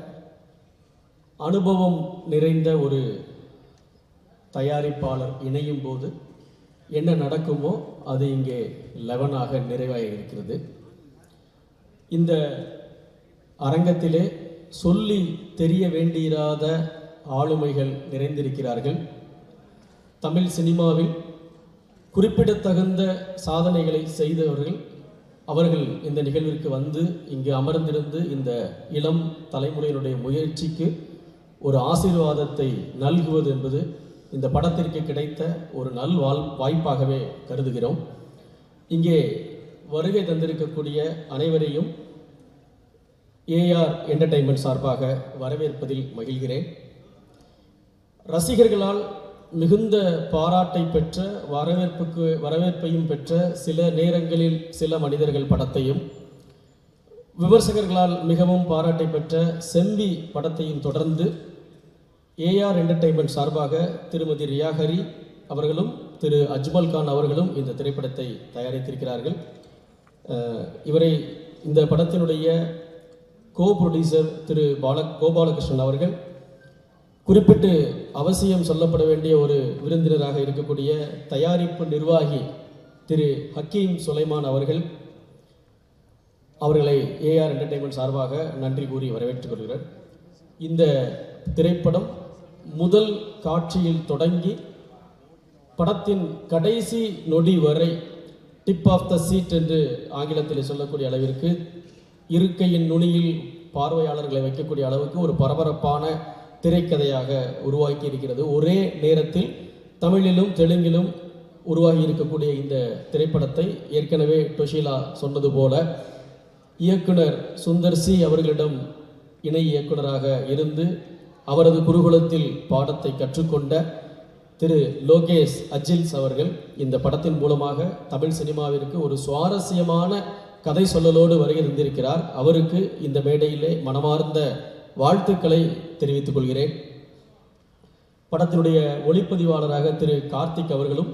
அனுபவம் நிறைந்த ஒரு தயாரிப்பாளர் இணையும் போது என்ன நடக்குமோ அது இங்கே 11ஆக நிறைவாகி இருக்கிறது. இந்த அரங்கத்திலே சொல்லி தெரிய வேண்டியிராத ஆளுமைகள் நிறைந்திருக்கிறார்கள். தமிழ் சினிமாவில் குறிப்பிடத்தகுந்த சாதனைகளை செய்தவர்கள் அவர்கள் இந்த நிகழ்விற்கு வந்து இங்கு அமர்ந்திருந்து இந்த இளம் தலைமுறையினுடைய முயற்சிக்கு ஒரு ஆசீர்வாதத்தை நல்குவது என்பது இந்த படத்திற்கு கிடைத்த ஒரு வாய்ப்பாகவே கருதுகிறோம். இங்கே வருகை தந்திருக்கக்கூடிய அனைவரையும் AR என்டர்டைன்மெண்ட் சார்பாக வரவேற்பதில் மகிழ்கிறேன். ரசிகர்களால் மிகுந்த பாராட்டை பெற்ற வரவேற்பையும் பெற்ற சில நேரங்களில் சில மனிதர்கள் படத்தையும், விமர்சகர்களால் மிகவும் பாராட்டை பெற்ற செம்பி படத்தையும் தொடர்ந்து AR என்டர்டைன்மெண்ட் சார்பாக திருமதி ரியா ஹரி அவர்களும் திரு அஜ்மல் கான் அவர்களும் இந்த திரைப்படத்தை தயாரித்திருக்கிறார்கள். இவரை இந்த படத்தினுடைய ப்ரொடியூசர் திரு கோபாலகிருஷ்ணன் அவர்கள் குறிப்பிட்டு அவசியம் சொல்லப்பட வேண்டிய ஒரு விருந்தினராக இருக்கக்கூடிய தயாரிப்பு நிர்வாகி திரு ஹக்கீம் சுலைமான் அவர்களை AR என்டர்டைன்மெண்ட் சார்பாக நன்றி கூறி வரவேற்றுக் கொள்கிறார். இந்த திரைப்படம் முதல் காட்சியில் தொடங்கி படத்தின் கடைசி நொடி வரை டிப் ஆஃப் த சீட் என்று ஆங்கிலத்தில் சொல்லக்கூடிய அளவிற்கு இருக்கையின் நுனியில் பார்வையாளர்களை வைக்கக்கூடிய அளவுக்கு ஒரு பரபரப்பான திரைக்கதையாக உருவாக்கி இருக்கிறது. ஒரே நேரத்தில் தமிழிலும் தெலுங்கிலும் உருவாகி இருக்கக்கூடிய இந்த திரைப்படத்தை ஏற்கனவே டொஷிலா சொன்னது போல இயக்குனர் சுந்தர் சி அவர்களிடம் இணை இயக்குனராக இருந்து அவரது குருகுலத்தில் பாடத்தை கற்றுக்கொண்ட திரு லோகேஷ் அஜில்ஸ் அவர்கள் இந்த படத்தின் மூலமாக தமிழ் சினிமாவிற்கு ஒரு சுவாரஸ்யமான கதை சொல்லலோடு வருகை தந்திருக்கிறார். அவருக்கு இந்த மேடையிலே மனமார்ந்த வாழ்த்துக்களை தெரிவித்துக் கொள்கிறேன். படத்தினுடைய ஒளிப்பதிவாளராக திரு கார்த்திக் அவர்களும்,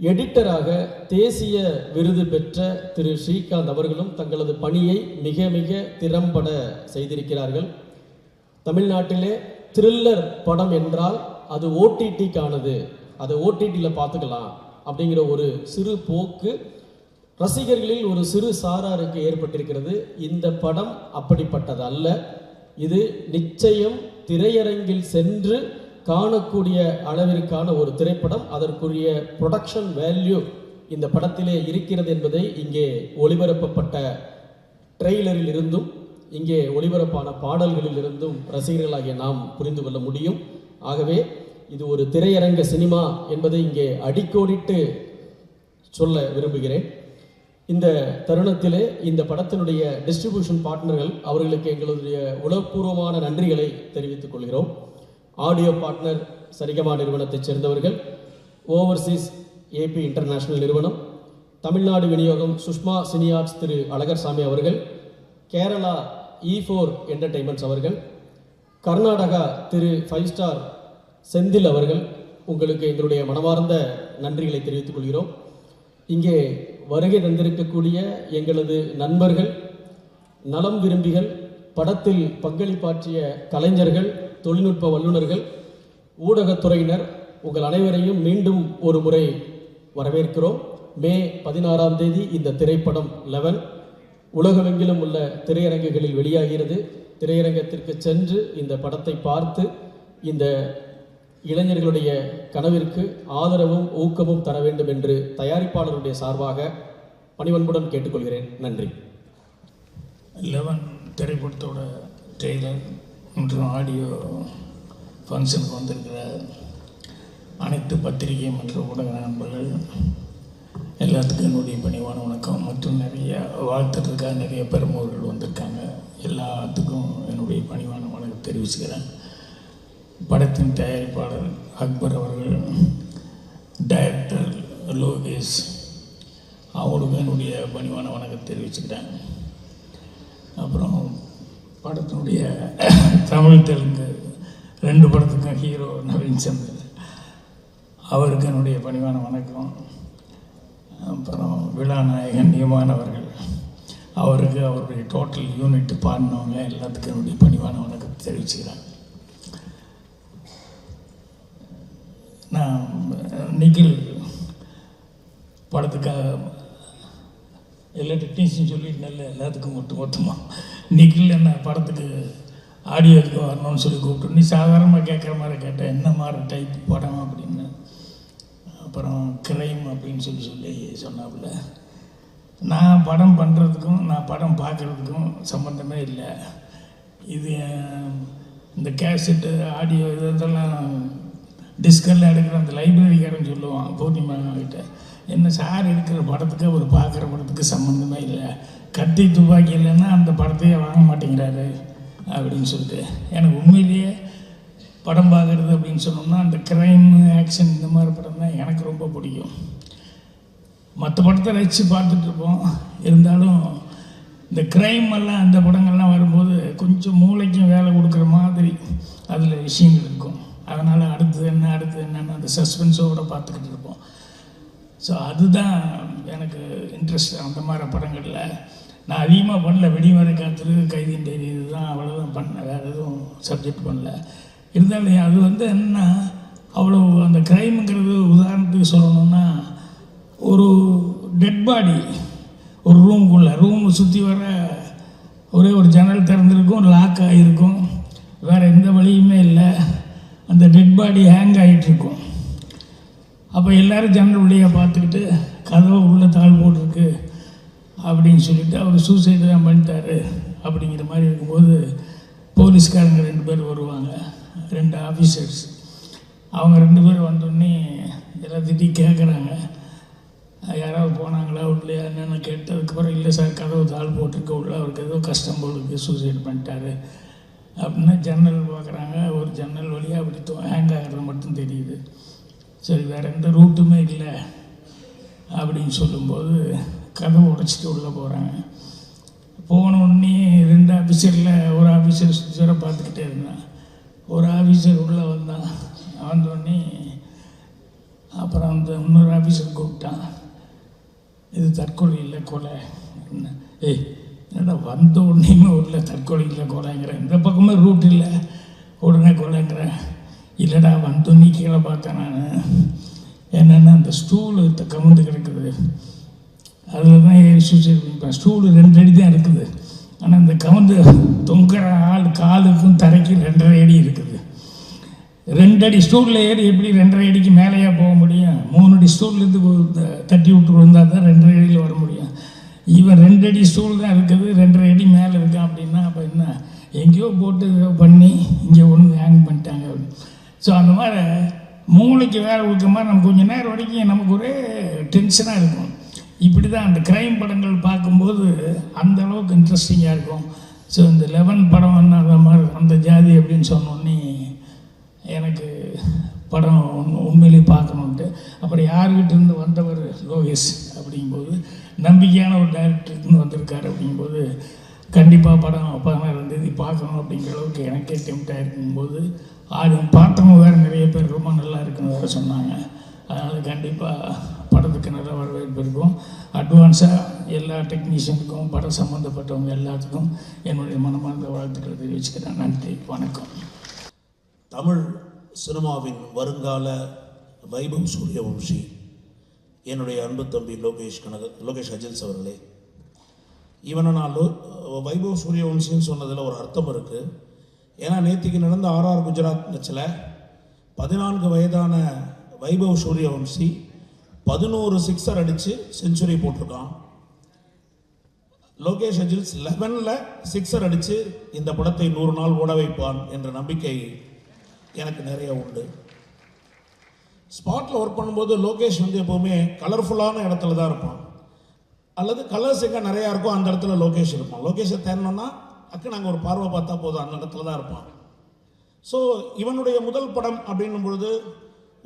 எடிட்டராக தேசிய விருது பெற்ற திரு ஸ்ரீகாந்த் அவர்களும் தங்களது பணியை மிக மிக திறம்பட செய்திருக்கிறார்கள். தமிழ்நாட்டிலே த்ரில்லர் படம் என்றால் அது OTTக்கானது, அதை OTTயில் பார்த்துக்கலாம் அப்படிங்கிற ஒரு சிறு போக்கு ரசிகர்களில் ஒரு சிறு சாராருக்கு ஏற்பட்டிருக்கிறது. இந்த படம் அப்படிப்பட்டது அல்ல. இது நிச்சயம் திரையரங்கில் சென்று காணக்கூடிய அளவிற்கான ஒரு திரைப்படம். அதற்குரிய ப்ரொடக்ஷன் வேல்யூ இந்த படத்திலே இருக்கிறது என்பதை இங்கே ஒளிபரப்பப்பட்ட ட்ரெய்லரில் இருந்தும் இங்கே ஒளிபரப்பான பாடல்களில் இருந்தும் ரசிகர்களாகிய நாம் புரிந்து கொள்ள முடியும். ஆகவே இது ஒரு திரையரங்க சினிமா என்பதை இங்கே அடிக்கோடிட்டு சொல்ல விரும்புகிறேன். இந்த தருணத்திலே இந்த படத்தினுடைய டிஸ்ட்ரிபியூஷன் பார்ட்னர்கள் அவர்களுக்கு எங்களுடைய உளப்பூர்வமான நன்றிகளை தெரிவித்துக் கொள்கிறோம். ஆடியோ பார்ட்னர் சரிகமா நிறுவனத்தைச் சேர்ந்தவர்கள், ஓவர்சீஸ் AP இன்டர்நேஷனல் நிறுவனம், தமிழ்நாடு விநியோகம் சுஷ்மா சினியார்ட்ஸ் திரு அழகர்சாமி அவர்கள், கேரளா E4 என்டர்டைன்மெண்ட்ஸ் அவர்கள், கர்நாடகா திரு 5 ஸ்டார் செந்தில் அவர்கள், உங்களுக்கு எங்களுடைய மனமார்ந்த நன்றிகளை தெரிவித்துக் கொள்கிறோம். இங்கே வருகை தந்திருக்கக்கூடிய எங்களது நண்பர்கள், நலம் விரும்பிகள், படத்தில் பங்களிப்பாற்றிய கலைஞர்கள், தொழில்நுட்ப வல்லுநர்கள், ஊடகத்துறையினர், உங்கள் அனைவரையும் மீண்டும் ஒரு முறை வரவேற்கிறோம். மே 16ஆம் தேதி இந்த திரைப்படம் 11 உலகமெங்கிலும் உள்ள திரையரங்குகளில் வெளியாகிறது. திரையரங்கத்திற்கு சென்று இந்த படத்தை பார்த்து இந்த இளைஞர்களுடைய கனவிற்கு ஆதரவும் ஊக்கமும் தர வேண்டும் என்று தயாரிப்பாளருடைய சார்பாக பணிவன்புடன் கேட்டுக்கொள்கிறேன். நன்றி. 11 திரைப்படத்தோட ட்ரெய்லர் மற்றும் ஆடியோ ஃபங்க்ஷனுக்கு வந்திருக்கிற அனைத்து பத்திரிகை மற்றும் ஊடக நண்பர்கள் எல்லாத்துக்கும் என்னுடைய பணிவான வணக்கம். மற்றும் நிறைய வாழ்த்துறதுக்காக நிறைய பெருமோர்கள் வந்திருக்காங்க. எல்லாத்துக்கும் என்னுடைய பணிவான வணக்கம் தெரிவிச்சுக்கிறேன். படத்தின் தயாரிப்பாளர் அக்பர் அவர்கள், டைரக்டர் லோகேஷ் அவங்களுக்கு என்னுடைய பணிவான வணக்கம் தெரிவிச்சுக்கிறேன். அப்புறம் படத்தினுடைய தமிழ் தெலுங்கு 2 படத்துக்கும் ஹீரோ நவீன் சந்தர் அவருக்கு என்னுடைய பணிவான வணக்கம். அப்புறம் விழாநாயகன் நியமான அவர்கள் அவருக்கு அவருடைய டோட்டல் யூனிட் பாடினவங்க எல்லாத்துக்கும் என்னுடைய பணிவான வணக்கம் தெரிவிச்சுக்கிறேன். நான் நிகில் படத்துக்காக எல்லா டெக்னீஷியன் சொல்லிட்டு எல்லாத்துக்கும் மொத்தமாக நிகில் என்ன படத்துக்கு ஆடியோவுக்கு வரணும்னு சொல்லி கூப்பிட்டு, நீ சாதாரணமாக கேட்குற மாதிரி கேட்டேன், என்ன மாதிரி டைப் படம் அப்படின்னு. அப்புறம் கிரைம் அப்படின்னு சொல்லி சொன்னாப்புல. நான் படம் பண்ணுறதுக்கும் நான் படம் பார்க்குறதுக்கும் சம்மந்தமே இல்லை. இது இந்த கேசட்டு ஆடியோ இதெல்லாம் டிஸ்கெல்லாம் எடுக்கிற அந்த லைப்ரரிக்காரன் சொல்லுவான் பூர்ணிமா கிட்ட, என்ன சார் எடுக்கிற படத்துக்கு அவர் பார்க்குற படத்துக்கு சம்மந்தமே இல்லை, கத்தி துப்பாக்கி இல்லைன்னா அந்த படத்தையே வாங்க மாட்டேங்கிறாரு அப்படின்னு சொல்லிட்டு. எனக்கு உண்மையிலேயே படம் பார்க்குறது அப்படின்னு சொன்னோம்னா அந்த க்ரைம் ஆக்ஷன் இந்த மாதிரி படம் தான் எனக்கு ரொம்ப பிடிக்கும். மற்ற படத்தை ரசித்து பார்த்துட்ருப்போம். இருந்தாலும் இந்த க்ரைம் எல்லாம் அந்த படங்கள்லாம் வரும்போது கொஞ்சம் மூளைக்கும் வேலை கொடுக்குற மாதிரி அதில் விஷயங்கள் இருக்கும். அதனால் அடுத்தது என்னன்னு அந்த சஸ்பென்ஸோடு பார்த்துக்கிட்டு இருப்போம். ஸோ அதுதான் எனக்கு இன்ட்ரெஸ்ட். அந்த மாதிரி படங்களில் நான் அதிகமாக பண்ணல. வெடிவாரை காத்துரு, கைதின் டைரி, இதுதான் அவ்வளோதான் பண்ணேன். வேறு எதுவும் சப்ஜெக்ட் பண்ணல. இருந்தாலும் அது என்னென்னா அவ்வளோ அந்த க்ரைமுங்கிறது உதாரணத்துக்கு சொல்லணும்னா, ஒரு டெட் பாடி ஒரு ரூம் சுற்றி வர ஒரே ஒரு ஜன்னல் திறந்துருக்கும், லாக் ஆகிருக்கும், வேறு எந்த வழியுமே இல்லை. அந்த டெட் பாடி ஹேங் ஆகிட்டுருக்கும். அப்போ எல்லோரும் ஜன்னல் வழியாக பார்த்துக்கிட்டு கதவை உள்ளே தாழ் போட்டிருக்கு அப்படின்னு சொல்லிவிட்டு அவர் சூசைடு தான் பண்ணிட்டாரு அப்படிங்கிற மாதிரி இருக்கும்போது போலீஸ்காரங்க 2 பேர் வருவாங்க, 2 ஆஃபீஸர்ஸ். அவங்க 2 பேர் வந்தோடனே எல்லாத்திட்டையும் கேட்குறாங்க, யாராவது போனாங்களா உள்ளே என்னென்னு கேட்டதுக்கப்புறம், இல்லை சார் கதவு தாழ் போட்டிருக்கு, உள்ள அவருக்கு ஏதோ கஷ்டம் போலுக்கு சூசைட் பண்ணிட்டாரு அப்படின்னா ஜன்னல் பார்க்குறாங்க. ஒரு ஜன்னல் வழியாக அப்படி ஹேங் ஆகிறது மட்டும் தெரியுது. சரி, வேறு எந்த ரூட்டுமே இல்லை அப்படின்னு சொல்லும்போது கதவை உடைச்சிட்டு உள்ளே போகிறாங்க. போனோடனே 2 ஆஃபீஸரில் ஒரு ஆஃபீஸர் சுற்றி பார்த்துக்கிட்டே இருந்தான். ஒரு ஆஃபீஸர் உள்ளே வந்தோடனே அப்புறம் அந்த இன்னொரு ஆஃபீஸர் கூப்பிட்டான், இது தற்கொலை இல்லை கொலை. ஏய் என்னடா வந்த உடனேயுமே உள்ள தற்கொலை இல்லை கொலைங்கிறேன், இந்த பக்கமே ரூட் இல்லை உடனே கொலைங்கிறேன். இல்லைடா வந்தோன்னே கீழே பார்த்தேன் நான், என்னென்னா அந்த ஸ்டூலு கவுந்து கிடக்குது, அதில் தான் ஏறி சூசைட் பண்ணிப்பேன். ஸ்டூலு 2 அடி தான் இருக்குது, ஆனால் அந்த கவுந்து தொங்குற காலுக்கும் தரைக்கு 2.5 அடி இருக்குது. 2 அடி ஸ்டூலில் ஏறி எப்படி 2.5 அடிக்கு மேலேயா போக முடியும்? 3 அடி ஸ்டூல்லேருந்து தட்டி விட்டு விழுந்தால் தான் 2.5 அடியில் வர முடியும். இவன் 2 அடி ஸ்டூல் தான் இருக்குது, 2.5 அடி மேலே இருக்கான். அப்படின்னா அப்போ என்ன, எங்கேயோ போட்டு பண்ணி இங்கே ஒன்று ஹேங் பண்ணிட்டாங்க அப்படின்னு. ஸோ அந்த மாதிரி மூளைக்கு வேலை கொடுக்குற மாதிரி நம்ம கொஞ்சம் நேரம் வரைக்கும் நமக்கு ஒரே டென்ஷனாக இருக்கும். இப்படி தான் அந்த க்ரைம் படங்கள் பார்க்கும்போது அந்த அளவுக்கு இன்ட்ரெஸ்டிங்காக இருக்கும். ஸோ இந்த 11 படம் அந்த மாதிரி அந்த ஜாதி அப்படின்னு சொன்னோடனே எனக்கு படம் உண்மையிலேயே பார்க்கணுன்ட்டு. அப்புறம் யார்கிட்டேருந்து வந்தவர் லோகேஷ் அப்படிங்கும்போது, நம்பிக்கையான ஒரு டைரக்டர்னு வந்திருக்காரு அப்படிங்கும்போது கண்டிப்பாக படம் 16ஆம் தேதி பார்க்கணும் அப்படிங்கிற அளவுக்கு எனக்கே டெம்ப்டாக இருக்கும்போது, பார்த்தவங்க வேறு நிறைய பேர் ரொம்ப நல்லா இருக்குன்னு வேறு சொன்னாங்க. அதனால் கண்டிப்பாக படத்துக்கு நல்ல வரவேற்பு இருக்கும். அட்வான்ஸாக எல்லா டெக்னீஷியனுக்கும் படம் சம்மந்தப்பட்டவங்க எல்லாத்துக்கும் என்னுடைய மனமார்ந்த வாழ்த்துக்களை தெரிவிச்சுக்கிறேன். நன்றி, வணக்கம். தமிழ் சினிமாவின் வருங்கால வைபவ் சூரியவம்சி என்னுடைய அன்பு தம்பி லோகேஷ் அஜில்ஸ் அவர்களே, இவனை நான் வைபவ் சூரியவம்சின்னு சொன்னதில் ஒரு அர்த்தம் இருக்குது. ஏன்னா நேற்றுக்கு நடந்த RR குஜராத் மேட்சில் 14 வயதான வைபவ் சூரியவம்சி 11 சிக்ஸர் அடித்து செஞ்சுரி போட்டிருக்கான். லோகேஷ் அஜில்ஸ் 11ல் சிக்ஸர் அடித்து இந்த படத்தை 100 நாள் ஓட வைப்பான் என்ற நம்பிக்கை எனக்கு நிறைய உண்டு. ஸ்பாட்டில் ஒர்க் பண்ணும்போது லோகேஷ் வந்து எப்போவுமே கலர்ஃபுல்லான இடத்துல தான் இருப்பான், அல்லது கலர்ஸ் எங்கே நிறையா இருக்கும் அந்த இடத்துல லோகேஷ் இருப்பான். லோகேஷை தேடணும்னா அக்கு நாங்கள் ஒரு பார்வை பார்த்தா போதும், அந்த இடத்துல தான் இருப்பான். ஸோ இவனுடைய முதல் படம் அப்படின்னும் பொழுது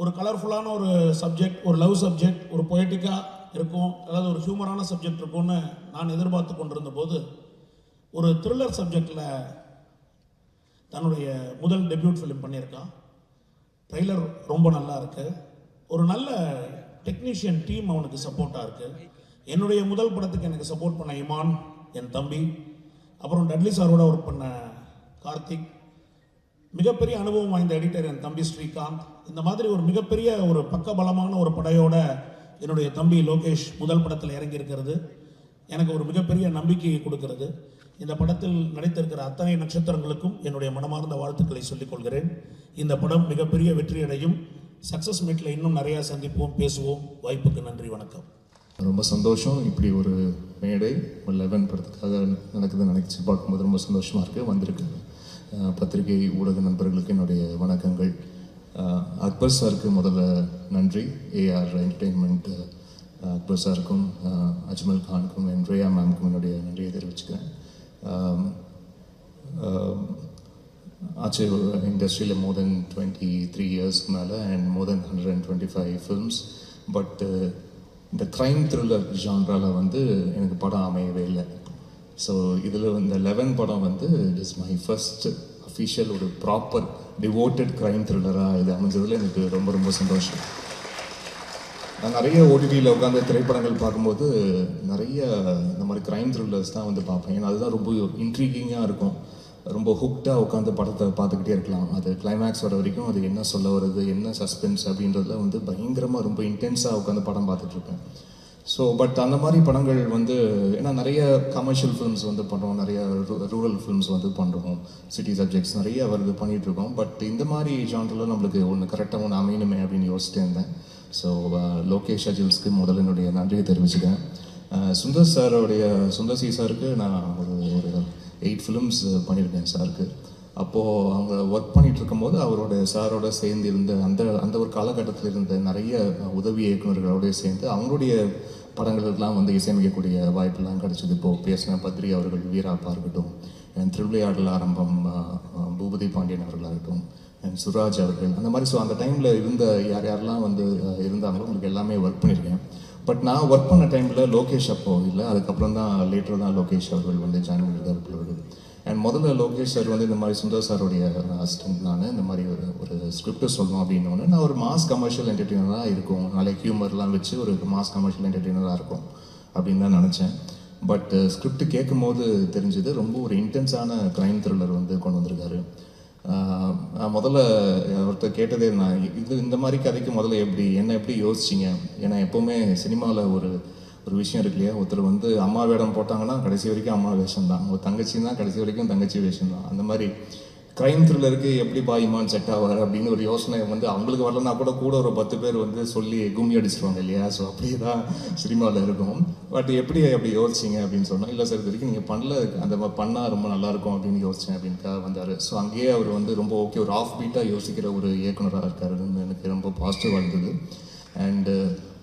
ஒரு கலர்ஃபுல்லான ஒரு சப்ஜெக்ட், ஒரு லவ் சப்ஜெக்ட், ஒரு பொயட்டிக்காக இருக்கும், அதாவது ஒரு ஹியூமரான சப்ஜெக்ட் இருக்கும்னு நான் எதிர்பார்த்து கொண்டிருந்த போது ஒரு த்ரில்லர் சப்ஜெக்டில் தன்னுடைய முதல் டெபியூட் ஃபிலிம் பண்ணியிருக்கான். ட்ரெய்லர் ரொம்ப நல்லா இருக்குது. ஒரு நல்ல டெக்னீஷியன் டீம் அவனுக்கு சப்போர்ட்டாக இருக்குது. என்னுடைய முதல் படத்துக்கு எனக்கு சப்போர்ட் பண்ண இமான் என் தம்பி, அப்புறம் டட்லி சாரோட ஒர்க் பண்ண கார்த்திக், மிகப்பெரிய அனுபவம் வாய்ந்த எடிட்டர் என் தம்பி ஸ்ரீகாந்த். இந்த மாதிரி ஒரு மிகப்பெரிய ஒரு பக்கபலமான ஒரு படையோட என்னுடைய தம்பி லோகேஷ் முதல் படத்தில் இறங்கியிருக்கிறது எனக்கு ஒரு மிகப்பெரிய நம்பிக்கையை கொடுக்கிறது. இந்த படத்தில் நடித்திருக்கிற அத்தனை நட்சத்திரங்களுக்கும் என்னுடைய மனமார்ந்த வாழ்த்துக்களை சொல்லிக் கொள்கிறேன். இந்த படம் மிகப்பெரிய வெற்றியடையும். சக்ஸஸ் மீட்டில் இன்னும் நிறையா சந்திப்போம், பேசுவோம். வாய்ப்புக்கு நன்றி, வணக்கம். ரொம்ப சந்தோஷம். இப்படி ஒரு மேடை 11 படத்துக்காக நடக்குதுன்னு நினச்சி பார்க்கும்போது ரொம்ப சந்தோஷமாக இருக்குது. வந்திருக்கு பத்திரிகை ஊடக நண்பர்களுக்கு என்னுடைய வணக்கங்கள். அக்பர் சாருக்கு முதல்ல நன்றி. ஏஆர் என்டர்டெயின்மெண்ட் அக்பர் சாருக்கும் அஜ்மல் கானுக்கும் ரேயா மேமுக்கும் என்னுடைய நன்றியை தெரிவிச்சுக்கிறேன். ஆச்சு இண்டஸ்ட்ரியில் மோர் தென் 23 இயர்ஸ்க்கு மேலே and more then 125 films. But இந்த க்ரைம் த்ரில்லர் ஜான்ராவில் வந்து எனக்கு படம் அமையவே இல்லை. ஸோ இதில் இந்த 11 படம் வந்து it is my first official ஒரு ப்ராப்பர் டிவோட்டட் க்ரைம் த்ரில்லராக இது அமைஞ்சதில் எனக்கு ரொம்ப ரொம்ப சந்தோஷம். நான் நிறைய ஓடிடியில் உட்காந்து திரைப்படங்கள் பார்க்கும்போது நிறைய இந்த மாதிரி க்ரைம் த்ரில்லர்ஸ் தான் வந்து பார்ப்பேன். ஏன்னா அதுதான் ரொம்ப இன்ட்ரீகிங்காக இருக்கும், ரொம்ப ஹுக்டாக உட்காந்து படத்தை பார்த்துக்கிட்டே இருக்கலாம். அது கிளைமேக்ஸ் வர வரைக்கும் அது என்ன சொல்ல வருது, என்ன சஸ்பென்ஸ் அப்படின்றதுல வந்து பயங்கரமாக ரொம்ப இன்டென்ஸாக உட்காந்து படம் பார்த்துட்ருப்பேன். ஸோ பட் அந்த மாதிரி படங்கள் வந்து ஏன்னா நிறைய கமர்ஷியல் ஃபிலிம்ஸ் வந்து பண்ணுறோம், நிறைய ரூரல் ஃபிலிம்ஸ் வந்து பண்ணுறோம், சிட்டி சப்ஜெக்ட்ஸ் நிறைய வருது பண்ணிகிட்ருக்கோம். பட் இந்த மாதிரி ஜான்ரில் நம்மளுக்கு ஒன்று கரெக்டாக ஒன்று அமையணுமே அப்படின்னு யோசிச்சுட்டே இருந்தேன். ஸோ லோகேஷ் அஜில்ஸ்க்கு முதல்ல என்னுடைய நன்றியை தெரிவிச்சுக்கிறேன். சுந்தர் சி சாருக்கு நான் ஒரு 8 ஃபிலிம்ஸ் பண்ணியிருக்கேன் சாருக்கு. அப்போது அவங்க ஒர்க் பண்ணிகிட்டு இருக்கும்போது அவரோட சாரோட சேர்ந்து இருந்த அந்த ஒரு காலகட்டத்தில் இருந்த நிறைய உதவி இயக்குநர்களோடய சேர்ந்து அவங்களுடைய படங்களுக்கெல்லாம் வந்து இசையமைக்கக்கூடிய வாய்ப்பெல்லாம் கிடச்சிது. இப்போது பேசின பத்ரி அவர்கள், வீராப்பா இருக்கட்டும், திருவிளையாடல் ஆரம்பம் பூபதி பாண்டியன் அவர்களாகட்டும், அண்ட் சுராஜ் அவர்கள், அந்த மாதிரி. ஸோ அந்த டைமில் இருந்த யாரெல்லாம் வந்து இருந்தாங்களோ உங்களுக்கு எல்லாமே ஒர்க் பண்ணியிருக்கேன். பட் நான் ஒர்க் பண்ண டைமில் லோகேஷ் அப்போ இல்லை, அதுக்கப்புறம் தான் லேட்டர் தான் லோகேஷ் அவர்கள் வந்து ஜாயின் பண்ணியிருக்காரு. அண்ட் முதல்ல லோகேஷ் சார் வந்து இந்த மாதிரி சுந்தர் சாருடைய அசிஸ்டன்ட், நான் இந்த மாதிரி ஒரு ஸ்கிரிப்ட் சொல்லணும் அப்படின்னு நான் ஒரு மாஸ் கமர்ஷியல் என்டர்டெய்னராக இருக்கும், நாளைக்கு ஹியூமர்லாம் வச்சு ஒரு மாஸ் கமர்ஷியல் என்டர்டெய்னராக இருக்கும் அப்படின்னு தான் நினச்சேன். பட் ஸ்கிரிப்ட் கேட்கும் போது தெரிஞ்சது ரொம்ப ஒரு இன்டென்ஸான க்ரைம் த்ரில்லர் வந்து கொண்டு வந்திருக்காரு. முதல்ல ஒருத்தர் கேட்டதே நான் இந்த மாதிரி கதைக்கு முதல்ல எப்படி யோசிச்சிங்க? ஏன்னா எப்போவுமே சினிமாவில் ஒரு விஷயம் இருக்கு இல்லையா, ஒருத்தர் வந்து அம்மா வேடம் போட்டாங்கன்னா கடைசி வரைக்கும் அம்மா வேஷம் தான், ஒரு தங்கச்சின்னா கடைசி வரைக்கும் தங்கச்சி வேஷம் தான். அந்த மாதிரி க்ரைம் த்ரில்லருக்கு எப்படி பாயிமான் செட் ஆவார் அப்படின்னு ஒரு யோசனை வந்து அவங்களுக்கு வரலன்னா கூட ஒரு 10 பேர் வந்து சொல்லி கும்மி அடிச்சிருவாங்க இல்லையா. ஸோ அப்படியே தான் சினிமாவில் இருக்கும். பட் அப்படி யோசிச்சிங்க அப்படின்னு சொன்னால், இல்லை சார் இது வரைக்கும் நீங்கள் பண்ணல, அந்த மாதிரி பண்ணால் ரொம்ப நல்லாயிருக்கும் அப்படின்னு யோசித்தேன் அப்படின்னுக்காக வந்தார். ஸோ அங்கேயே அவர் வந்து ரொம்ப ஓகே, ஒரு ஆஃப் பீட்டாக யோசிக்கிற ஒரு இயக்குனராக இருக்காருன்னு எனக்கு ரொம்ப பாசிட்டிவாக இருந்தது. அண்டு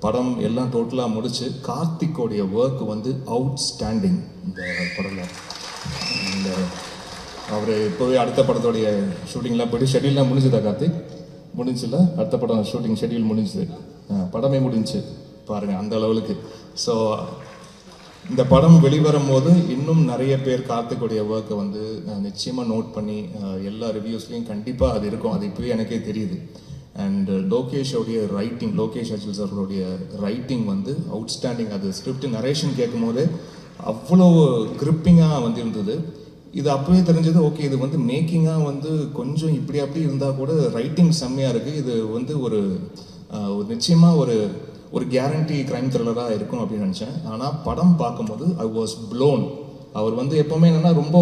படம் எல்லாம் டோட்டலாக முடிச்சு கார்த்திக்கோடைய ஒர்க் வந்து அவுட்ஸ்டாண்டிங் இந்த படத்தில். இந்த அவர் இப்போவே அடுத்த படத்தோடைய ஷூட்டிங்லாம் போய்ட்டு ஷெட்யூல்லாம் முடிஞ்சுதா கார்த்திக்? முடிஞ்சில்ல, அடுத்த படம் ஷூட்டிங் ஷெட்யூல் முடிஞ்சுது, படமே முடிஞ்சு பாருங்கள் அந்த லெவலுக்கு. ஸோ இந்த படம் வெளிவரும் போது இன்னும் நிறைய பேர் கார்த்திக்குடைய ஒர்க்கை வந்து நிச்சயமாக நோட் பண்ணி எல்லா ரிவ்யூஸ்லேயும் கண்டிப்பாக அது இருக்கும். அது இப்போவே எனக்கே தெரியுது. அண்ட் லோகேஷோடைய ரைட்டிங், லோகேஷ் அஜில் சாரோடைய ரைட்டிங் வந்து அவுட்ஸ்டாண்டிங். அது ஸ்கிரிப்ட் நரேஷன் கேட்கும் போது அவ்வளோ கிரிப்பிங்காக வந்து இருந்தது. இது அப்போவே தெரிஞ்சது, ஓகே இது வந்து மேக்கிங்காக வந்து கொஞ்சம் இப்படி அப்படி இருந்தால் கூட ரைட்டிங் செம்மையாக இருக்குது, இது வந்து ஒரு நிச்சயமாக ஒரு கேரண்டி க்ரைம் த்ரில்லராக இருக்கும் அப்படின்னு நினச்சேன். ஆனால் படம் பார்க்கும்போது ஐ வாஸ் ப்ளோன். அவர் வந்து எப்போவுமே என்னென்னா ரொம்ப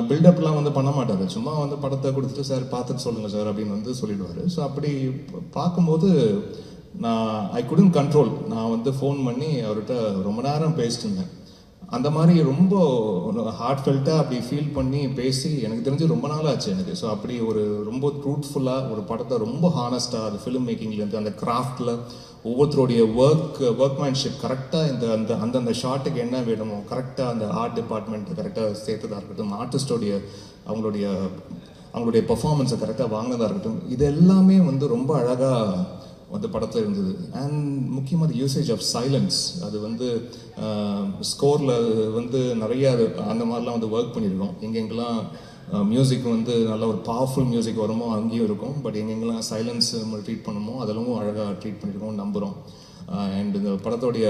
பில்டப்லாம் வந்து பண்ண மாட்டார். சும்மா வந்து படத்தை கொடுத்துட்டு சார் பார்த்துட்டு சொல்லுங்கள் சார் அப்படின்னு வந்து சொல்லிடுவார். ஸோ அப்படி பார்க்கும்போது நான் ஐ குடன்ட் கண்ட்ரோல். நான் வந்து ஃபோன் பண்ணி அவர்கிட்ட ரொம்ப நேரம் பேசிட்டு இருந்தேன். அந்த மாதிரி ரொம்ப ஹார்ட் ஃபெல்ட்டாக அப்படி ஃபீல் பண்ணி பேசி எனக்கு தெரிஞ்சு ரொம்ப நாள் ஆச்சு எனக்கு. ஸோ அப்படி ஒரு ரொம்ப ட்ரூத்ஃபுல்லாக ஒரு படத்தை ரொம்ப ஹானஸ்ட்டாக அது ஃபிலிம் மேக்கிங்லேருந்து அந்த கிராஃப்டில் ஒவ்வொருத்தருடைய ஒர்க்மேன்ஷிப் கரெக்டாக அந்தந்த ஷாட்டுக்கு என்ன வேணுமோ கரெக்டாக அந்த ஆர்ட் டிபார்ட்மெண்ட்டை கரெக்டாக சேர்த்ததாக இருக்கட்டும், ஆர்டிஸ்டோடைய அவங்களுடைய பர்ஃபார்மன்ஸை கரெக்டாக வாங்கினதாக இருக்கட்டும், இது எல்லாமே வந்து ரொம்ப அழகாக வந்து படத்தில் இருந்தது. அண்ட் முக்கியமாக அது யூசேஜ் ஆஃப் சைலன்ஸ், அது வந்து ஸ்கோரில் வந்து நிறைய அந்த மாதிரிலாம் வந்து ஒர்க் பண்ணியிருக்கோம். எங்கெங்கெல்லாம் மியூசிக் வந்து நல்ல ஒரு பவர்ஃபுல் மியூசிக் வருமோ அங்கேயும் இருக்கும். பட் எங்கெங்கெல்லாம் சைலன்ஸ் நம்ம ட்ரீட் பண்ணுமோ அதெல்லாம் அழகாக ட்ரீட் பண்ணியிருக்கோம் நம்புகிறோம். அண்ட் இந்த படத்தோடைய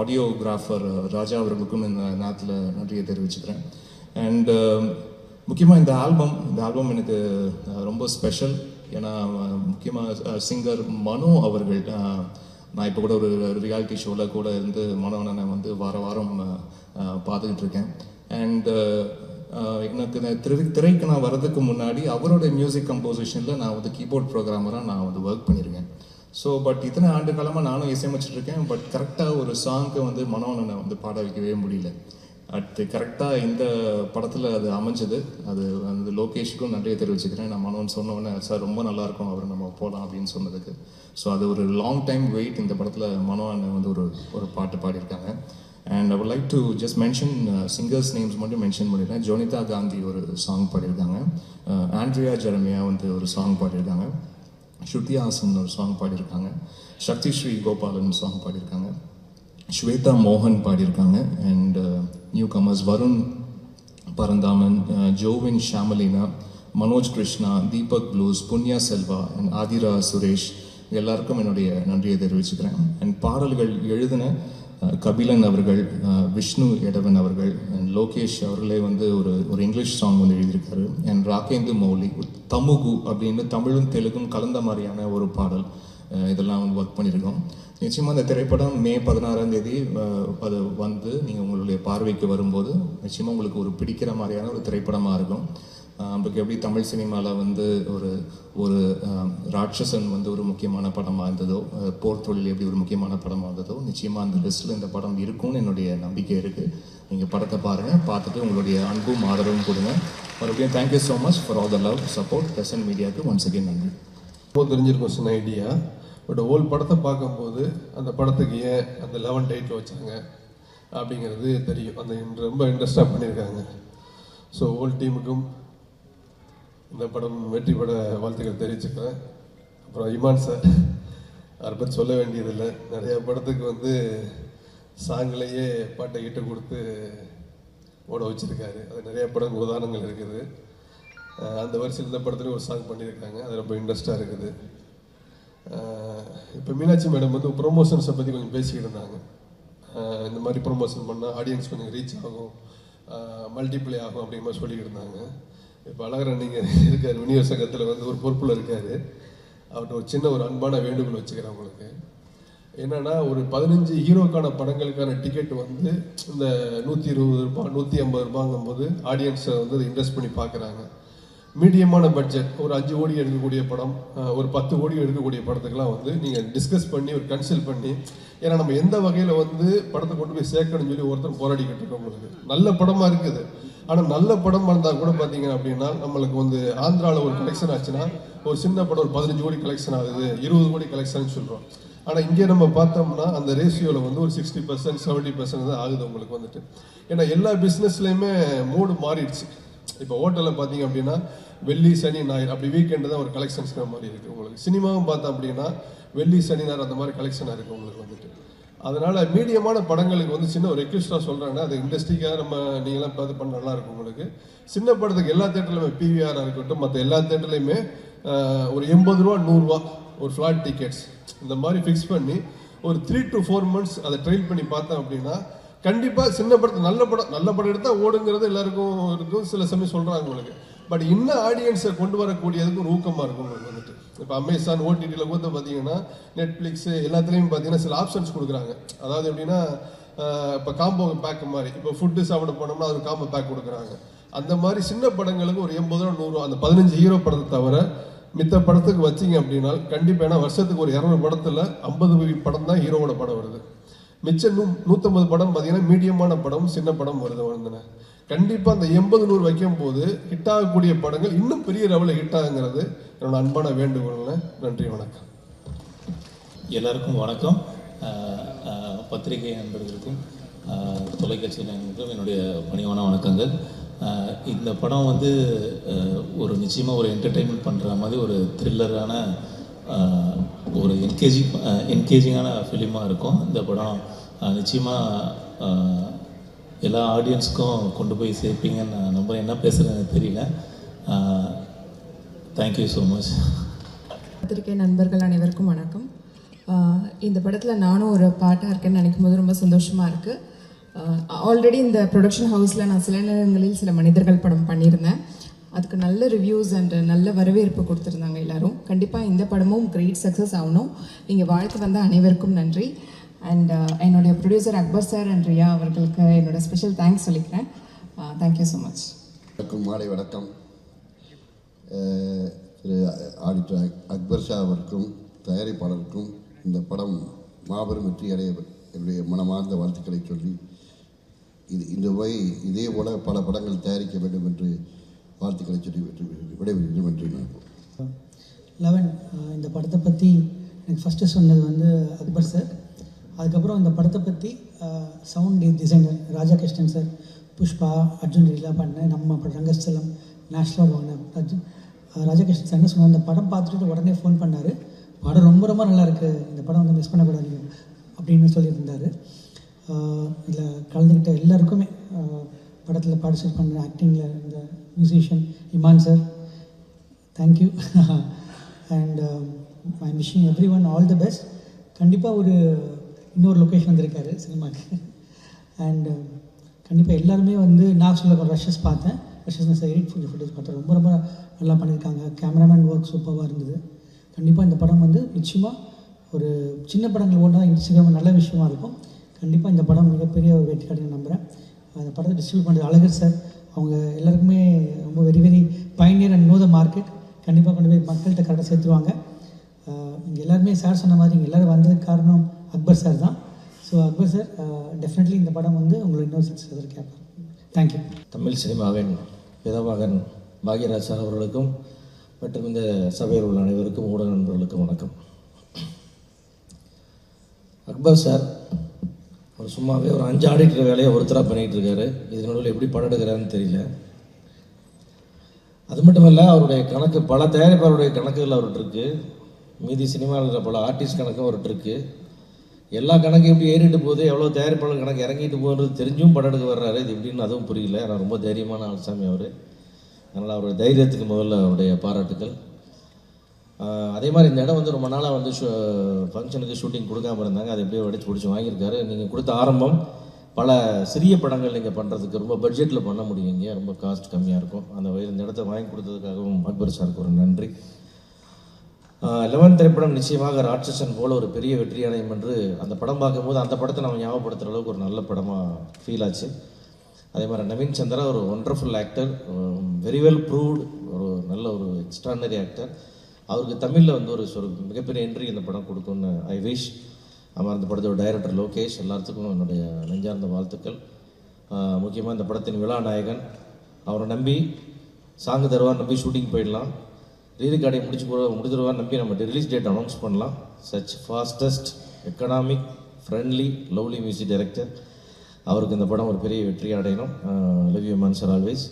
ஆடியோகிராஃபர் ராஜா அவர்களுக்கும் இந்த நேரத்தில் நன்றியை தெரிவிச்சுக்கிறேன். அண்ட் முக்கியமாக இந்த ஆல்பம் எனக்கு ரொம்ப ஸ்பெஷல். ஏன்னா முக்கியமாக சிங்கர் மனோ அவர்கள், நான் இப்போ கூட ஒரு ரியாலிட்டி ஷோவில் கூட இருந்து மனோ அண்ணனை வந்து வாரம் பார்த்துக்கிட்டு இருக்கேன். அண்ட் எனக்கு திரைக்கு நான் வர்றதுக்கு முன்னாடி அவரோட மியூசிக் கம்போசிஷனில் நான் வந்து கீபோர்ட் ப்ரோக்ராமராக நான் வந்து ஒர்க் பண்ணியிருக்கேன். ஸோ பட் இத்தனை ஆண்டு காலமாக நானும் இசையமைச்சிட்ருக்கேன். பட் கரெக்டாக ஒரு சாங்க்கு வந்து மனோ அண்ணனை வந்து பாட வைக்கவே முடியல. அது கரெக்டாக இந்த படத்தில் அது அமைஞ்சது. அது அந்த லோகேஷுக்கும் நன்றியை தெரிவிச்சுக்கிறேன். நான் மனோன்னு சொன்னோன்னே சார் ரொம்ப நல்லாயிருக்கும் அவர் நம்ம போகலாம் அப்படின்னு சொன்னதுக்கு. ஸோ அது ஒரு லாங் டைம் வெயிட். இந்த படத்தில் மனோ அண்ணன் வந்து ஒரு பாட்டு பாடியிருக்காங்க. And I would like to just mention singers names மட்டும் மென்ஷன் பண்ணியிருக்கேன். ஜோனிதா காந்தி ஒரு சாங் பாடியிருக்காங்க, ஆண்ட்ரியா ஜெரமியா வந்து ஒரு சாங் பாடியிருக்காங்க, ஸ்ருதி ஹாசன் ஒரு சாங் பாடியிருக்காங்க, சக்தி ஸ்ரீ கோபாலன் சாங் பாடியிருக்காங்க, ஸ்வேதா மோகன் பாடியிருக்காங்க. And newcomers Varun Paranthaman, Jovin Shamalina, Manoj Krishna, Deepak Blues, Punya Selva and Aadhira Suresh எல்லாருக்கும் என்னுடைய நன்றியை தெரிவிச்சுக்கிறேன். அண்ட் பாடல்கள் எழுதின கபிலன் அவர்கள், விஷ்ணு எடவன் அவர்கள் அண்ட் லோகேஷ் அவர்களே வந்து ஒரு இங்கிலீஷ் சாங் வந்து எழுதியிருக்காரு. அண்ட் ராகேந்து மௌலி தமுகு அப்படின்னு தமிழும் தெலுங்கும் கலந்த மாதிரியான ஒரு பாடல், இதெல்லாம் வந்து ஒர்க் பண்ணியிருக்கோம். நிச்சயமாக இந்த திரைப்படம் மே 16ஆம் தேதி அது வந்து நீங்கள் உங்களுடைய பார்வைக்கு வரும்போது நிச்சயமாக உங்களுக்கு ஒரு பிடிக்கிற மாதிரியான ஒரு திரைப்படமாக இருக்கும். நமக்கு எப்படி தமிழ் சினிமாவில் வந்து ஒரு ராட்சசன் வந்து ஒரு முக்கியமான படமாக இருந்ததோ, போர் தொழில் எப்படி ஒரு முக்கியமான படமாக இருந்ததோ, நிச்சயமாக அந்த லிஸ்ட்டில் இந்த படம் இருக்கும்னு என்னுடைய நம்பிக்கை இருக்குது. நீங்கள் படத்தை பாருங்கள், பார்த்துட்டு உங்களுடைய அன்பும் ஆதரவும் கொடுங்க. மறுபடியும் thank you so much for all the love support. Present மீடியாவுக்கு ஒன்ஸ் அகேன் நன்றி. ரொம்ப தெரிஞ்சிருக்கும் சின்ன ஐடியா. பட் ஹோல் படத்தை பார்க்கும்போது அந்த படத்துக்கு ஏன் அந்த 11 டைட்டில் வச்சாங்க அப்படிங்கிறது தெரியும். அந்த ரொம்ப இன்ட்ரெஸ்டாக பண்ணியிருக்காங்க. ஸோ ஹோல் டீமுக்கும் இந்த படம் வெற்றி பட வாழ்த்துக்கள் தெரிவிச்சுக்கிறேன். அப்புறம் இமான் சார் அதை பற்றி சொல்ல வேண்டியதில்லை. நிறையா படத்துக்கு வந்து சாங்கிலேயே பாட்டை கிட்ட கொடுத்து ஓட வச்சுருக்காரு. அது நிறையா படம் உதாரணங்கள் இருக்குது. அந்த வரிசையில் இந்த படத்துலேயும் ஒரு சாங் பண்ணியிருக்காங்க. அது ரொம்ப இன்ட்ரெஸ்டாக இருக்குது. இப்போ மீனாட்சி மேடம் வந்து ப்ரொமோஷன்ஸை பற்றி கொஞ்சம் பேசிக்கிட்டு இருந்தாங்க. இந்த மாதிரி ப்ரொமோஷன் பண்ணால் ஆடியன்ஸ் கொஞ்சம் ரீச் ஆகும், மல்டிப்ளை ஆகும் அப்படிங்கிற மாதிரி சொல்லிக்கிட்டு இருந்தாங்க. இப்போ அழகர் நீங்கள் இருக்கார், விநியோக சங்கத்தில் வந்து ஒரு பொறுப்பில் இருக்கார். அவர்கிட்ட ஒரு சின்ன ஒரு அன்பான வேண்டுகோள் வச்சுக்கிறேன் உங்களுக்கு. என்னென்னா ஒரு 15 ஹீரோக்கான படங்களுக்கான டிக்கெட் வந்து இந்த 120 ரூபாய் 150 ரூபாங்கும்போது ஆடியன்ஸை வந்து அதை இன்வெஸ்ட் பண்ணி பார்க்குறாங்க. மீடியமான பட்ஜெட் ஒரு 5 கோடி எடுக்கக்கூடிய படம், ஒரு 10 கோடி எடுக்கக்கூடிய படத்துக்கெல்லாம் வந்து நீங்கள் டிஸ்கஸ் பண்ணி ஒரு கன்சல்ட் பண்ணி, ஏன்னா நம்ம எந்த வகையில் வந்து படத்தை கொண்டு போய் சேர்க்கணும்னு சொல்லி ஒருத்தர் போராடிக்கிட்டு இருக்கோம். உங்களுக்கு நல்ல படமாக இருக்குது, ஆனால் நல்ல படம் இருந்தால் கூட பார்த்தீங்க அப்படின்னா நம்மளுக்கு வந்து ஆந்திராவில் ஒரு கலெக்ஷன் ஆச்சுன்னா ஒரு சின்ன படம் ஒரு 15 கோடி கலெக்ஷன் ஆகுது, 20 கோடி கலெக்ஷன் சொல்கிறோம். ஆனால் இங்கே நம்ம பார்த்தோம்னா அந்த ரேஷியோவில் வந்து ஒரு 60% 70% தான் ஆகுது உங்களுக்கு வந்துட்டு. ஏன்னா எல்லா பிஸ்னஸ்லேயுமே மூடு மாறிடுச்சு. இப்போ ஹோட்டலில் பார்த்தீங்க அப்படின்னா வெள்ளி சனி ஞாயிறு அப்படி வீக்கெண்டு தான் ஒரு கலெக்ஷன்ஸ்கிற மாதிரி இருக்குது உங்களுக்கு. சினிமாவும் பார்த்தோம் அப்படின்னா வெள்ளி சனி ஞாயிறு அந்த மாதிரி கலெக்ஷனாக இருக்குது உங்களுக்கு வந்துட்டு. அதனால் மீடியமான படங்களுக்கு வந்து சின்ன ஒரு ரெக்வெஸ்ட்டாக சொல்கிறேன்னா, அது இண்டஸ்ட்ரிக்காக நம்ம நீங்களாம் பார்த்து பண்ண நல்லாயிருக்கும் உங்களுக்கு. சின்ன படத்துக்கு எல்லா தேட்டர்லையுமே பிவிஆராக இருக்கட்டும் மற்ற எல்லா தேட்டர்லையுமே ஒரு 80 ரூபா 100 ரூபா ஒரு ஃப்ளாட் டிக்கெட்ஸ் இந்த மாதிரி ஃபிக்ஸ் பண்ணி ஒரு 3 to 4 months அதை ட்ரைல் பண்ணி பார்த்தோம் அப்படின்னா கண்டிப்பாக சின்ன படத்தை நல்ல படம் எடுத்தால் ஓடுங்கிறது எல்லாருக்கும் இருக்கும். சில சமயம் சொல்கிறாங்க உங்களுக்கு. பட் இன்னும் ஆடியன்ஸை கொண்டு வரக்கூடியதுக்கு ஒரு ஊக்கமாக இருக்கும் உங்களுக்கு வந்துட்டு. இப்போ அமேசான் ஓடிடியில் கூட பார்த்தீங்கன்னா நெட்ஃப்ளிக்ஸு எல்லாத்துலேயும் பார்த்தீங்கன்னா சில ஆப்ஷன்ஸ் கொடுக்குறாங்க. அதாவது எப்படின்னா இப்போ காம்போ பேக் மாதிரி, இப்போ ஃபுட்டு சாப்பிட போனோம்னா அது காம்போ பேக் கொடுக்குறாங்க. அந்த மாதிரி சின்ன படங்களுக்கு ஒரு 80 ரூபா 100 ரூபா அந்த 15 ஹீரோ படத்தை தவிர மித்த படத்துக்கு வச்சிங்க அப்படின்னா கண்டிப்பாக, ஏன்னா வருஷத்துக்கு ஒரு 200 படத்தில் 50 படம் தான் ஹீரோவோட படம் வருது. மிச்சம் 150 படம் பார்த்தீங்கன்னா மீடியமான படம், சின்ன படம் வருதுன்னு. கண்டிப்பாக அந்த 80-100 வைக்கும் போது ஹிட் ஆகக்கூடிய படங்கள் இன்னும் பெரிய லெவலில் ஹிட் ஆகுங்கிறது என்னோட அன்பான வேண்டுகோள்ங்க. நன்றி, வணக்கம். எல்லாருக்கும் வணக்கம். பத்திரிகை நண்பர்களுக்கும் தொலைக்காட்சி நண்பர்களுக்கும் என்னுடைய பணிவான வணக்கங்கள். இந்த படம் வந்து ஒரு நிச்சயமாக ஒரு என்டர்டெயின்மெண்ட் பண்ணுற மாதிரி ஒரு த்ரில்லரான ஒரு என்கேஜிங்கான ஃபிலிமாக இருக்கும். இந்த படம் நிச்சயமாக எல்லா ஆடியன்ஸுக்கும் கொண்டு போய் சேர்ப்பீங்கன்னு நான் நம்புகிறேன். என்ன பேசுகிறேன்னு தெரியல. Thank you so much. பத்திரிகை நண்பர்கள் அனைவருக்கும் வணக்கம். இந்த படத்தில் நானும் ஒரு பார்ட்டாக இருக்கேன்னு நினைக்கும் போது ரொம்ப சந்தோஷமாக இருக்குது. ஆல்ரெடி இந்த ப்ரொடக்ஷன் ஹவுஸில் நான் சில நேரங்களில் சில மனிதர்கள் படம் பண்ணியிருந்தேன். அதுக்கு நல்ல ரிவ்யூஸ் அண்ட் நல்ல வரவேற்பு கொடுத்துருந்தாங்க எல்லோரும். கண்டிப்பாக இந்த படமும் கிரேட் சக்ஸஸ் ஆகணும். நீங்கள் வாழ்த்து வந்த அனைவருக்கும் நன்றி. அண்ட் என்னுடைய producer Akbar sir and Riya அவர்களுக்கு என்னோட ஸ்பெஷல் தேங்க்ஸ் சொல்லிக்கிறேன். Thank you so much. வணக்கம், மாலை வணக்கம். திரு ஆடிட்டர் அக்பர் ஷா அவருக்கும் தயாரிப்பாளருக்கும் இந்த படம் மாபெரும் வெற்றி அடைய என்னுடைய மனமார்ந்த வாழ்த்துக்களை சொல்லி இந்த முறை இதே போல பல படங்கள் தயாரிக்க வேண்டும் என்று வாழ்த்துக்களை சொல்லி விடைபெறுகிறேன். நன்றி. 11 இந்த படத்தை பற்றி எனக்கு ஃபஸ்ட்டு சொன்னது வந்து அக்பர் சார். அதுக்கப்புறம் இந்த படத்தை பற்றி சவுண்ட் டிசைனர் ராஜா கிருஷ்ணன் சார், புஷ்பா, அர்ஜுன் ரீலா பண்ண நம்ம ரங்கஸ்தலம் நேஷ்னல் வாங்கின ராஜகிருஷ்ணன் சார் என்ன சொன்னார், இந்த படம் பார்த்துட்டு உடனே ஃபோன் பண்ணார். படம் ரொம்ப ரொம்ப நல்லா இருக்குது, இந்த படம் வந்து மிஸ் பண்ணக்கூடாது அப்படின்னு சொல்லியிருந்தார். இதில் கலந்துக்கிட்ட எல்லாருக்குமே, படத்தில் பார்ட்டிசிபேட் பண்ண ஆக்டிங்கில் இந்த musician Imman sir, thank you. And I wishing everyone all the best. கண்டிப்பாக ஒரு இன்னொரு லொக்கேஷன் வந்திருக்காரு சினிமாக்கு. அண்ட் கண்டிப்பாக எல்லாருமே வந்து நான் சொல்ல ரஷஸ் பார்த்தேன். ரஷஸ் சார் எடிட் ஃபுட்டேஜ் பார்த்தேன். ரொம்ப ரொம்ப நல்லா பண்ணியிருக்காங்க. கேமராமேன் ஒர்க் சூப்பராக இருந்தது. கண்டிப்பாக இந்த படம் வந்து நிச்சயமாக ஒரு சின்ன படங்கள் ஓடுனா இன்ஸ்டாகிராம் நல்ல விஷயமா இருக்கும். கண்டிப்பாக இந்த படம் மிகப்பெரிய ஒரு வெற்றி கிடைக்கும் நம்புகிறேன். அந்த படத்தை டிஸ்ட்ரிபியூட் பண்ணுறது அழகர் சார், அவங்க எல்லாருக்குமே ரொம்ப very very Pioneer and no the market. கண்டிப்பாக கொண்டு போய் மக்கள்கிட்ட கரெக்டாக சேர்த்துருவாங்க. இங்கே எல்லாருமே சார் சொன்ன மாதிரி இங்கே எல்லோரும் வந்ததுக்கு காரணம் அக்பர் சார் தான். ஸோ அக்பர் சார் டெஃபினெட்லி இந்த படம் வந்து உங்களுக்கு இன்னொரு சக்ஸஸ் கேட்பார். தேங்க்யூ. தமிழ் சினிமாவின் பிதாமகன் பாக்யராஜ் சார் அவர்களுக்கும் மற்றும் இந்த சபையில் உள்ள அனைவருக்கும் ஊடக நண்பர்களுக்கும் வணக்கம். அக்பர் சார் ஒரு சும்மாவே ஒரு 5 ஆடிட்டர் வேலையை ஒருத்தராக பண்ணிகிட்டு இருக்காரு. இது நடுவில் எப்படி படம் எடுக்கிறாருன்னு தெரியல. அது மட்டும் இல்லை, அவருடைய கணக்கு பல தயாரிப்பாளருடைய கணக்குகள் அவர்கிட்ட இருக்குது. மீதி சினிமாவில் இருக்கிற பல ஆர்டிஸ்ட் கணக்கும் அவர்கிட்ட இருக்குது. எல்லா கணக்கும் எப்படி ஏறிட்டு போகுது, எவ்வளோ தயாரிப்பாளர் கணக்கு இறங்கிட்டு போகிறது தெரிஞ்சும் படம் எடுக்க வர்றாரு. இது எப்படின்னு அதுவும் புரியல. ஆனால் ரொம்ப தைரியமான ஆள்சாமி அவர். அதனால் அவருடைய தைரியத்துக்கு முதல்ல அவருடைய பாராட்டுக்கள். அதே மாதிரி இந்த இடம் வந்து ரொம்ப நாளாக வந்து ஃபங்க்ஷனுக்கு ஷூட்டிங் கொடுக்காம இருந்தாங்க. அதை எப்படியோ அடிச்சு பிடிச்சி வாங்கியிருக்காரு. நீங்கள் கொடுத்த ஆரம்பம் பல சிறிய படங்கள் நீங்கள் பண்ணுறதுக்கு ரொம்ப பட்ஜெட்டில் பண்ண முடியுங்க, ரொம்ப காஸ்ட் கம்மியாக இருக்கும். அந்த வகையில் இந்த இடத்த வாங்கி கொடுத்ததுக்காகவும் அக்பர் சாருக்கு ஒரு நன்றி. 11 திரைப்படம் நிச்சயமாக ராட்சசன் போல் ஒரு பெரிய வெற்றி அடையும் என்று அந்த படம் பார்க்கும்போது அந்த படத்தை நம்ம ஞாபகப்படுத்துகிற அளவுக்கு ஒரு நல்ல படமாக ஃபீல் ஆச்சு. அதே மாதிரி நவீன் சந்திரா ஒரு wonderful actor, very well proved, ஒரு நல்ல ஒரு எக்ஸ்ட்ரானரி ஆக்டர். அவருக்கு தமிழில் வந்து ஒரு மிகப்பெரிய என்ட்ரி இந்த படம் கொடுக்கும்னு ஐ விஷ். அவர் அந்த படத்தோட டைரக்டர் லோகேஷ், எல்லாத்துக்கும் என்னுடைய நெஞ்சார்ந்த வாழ்த்துக்கள். முக்கியமாக இந்த படத்தின் விழா நாயகன், அவரை நம்பி சாங்கு தருவார், நம்பி ஷூட்டிங் போயிடலாம், ரீரிகார்டிங் முடிச்சிருவார் நம்பி நம்ம ரிலீஸ் டேட் அனௌன்ஸ் பண்ணலாம். Such fastest economic friendly lovely music director. அவருக்கு இந்த படம் ஒரு பெரிய வெற்றி அடையணும். Love you man sir always.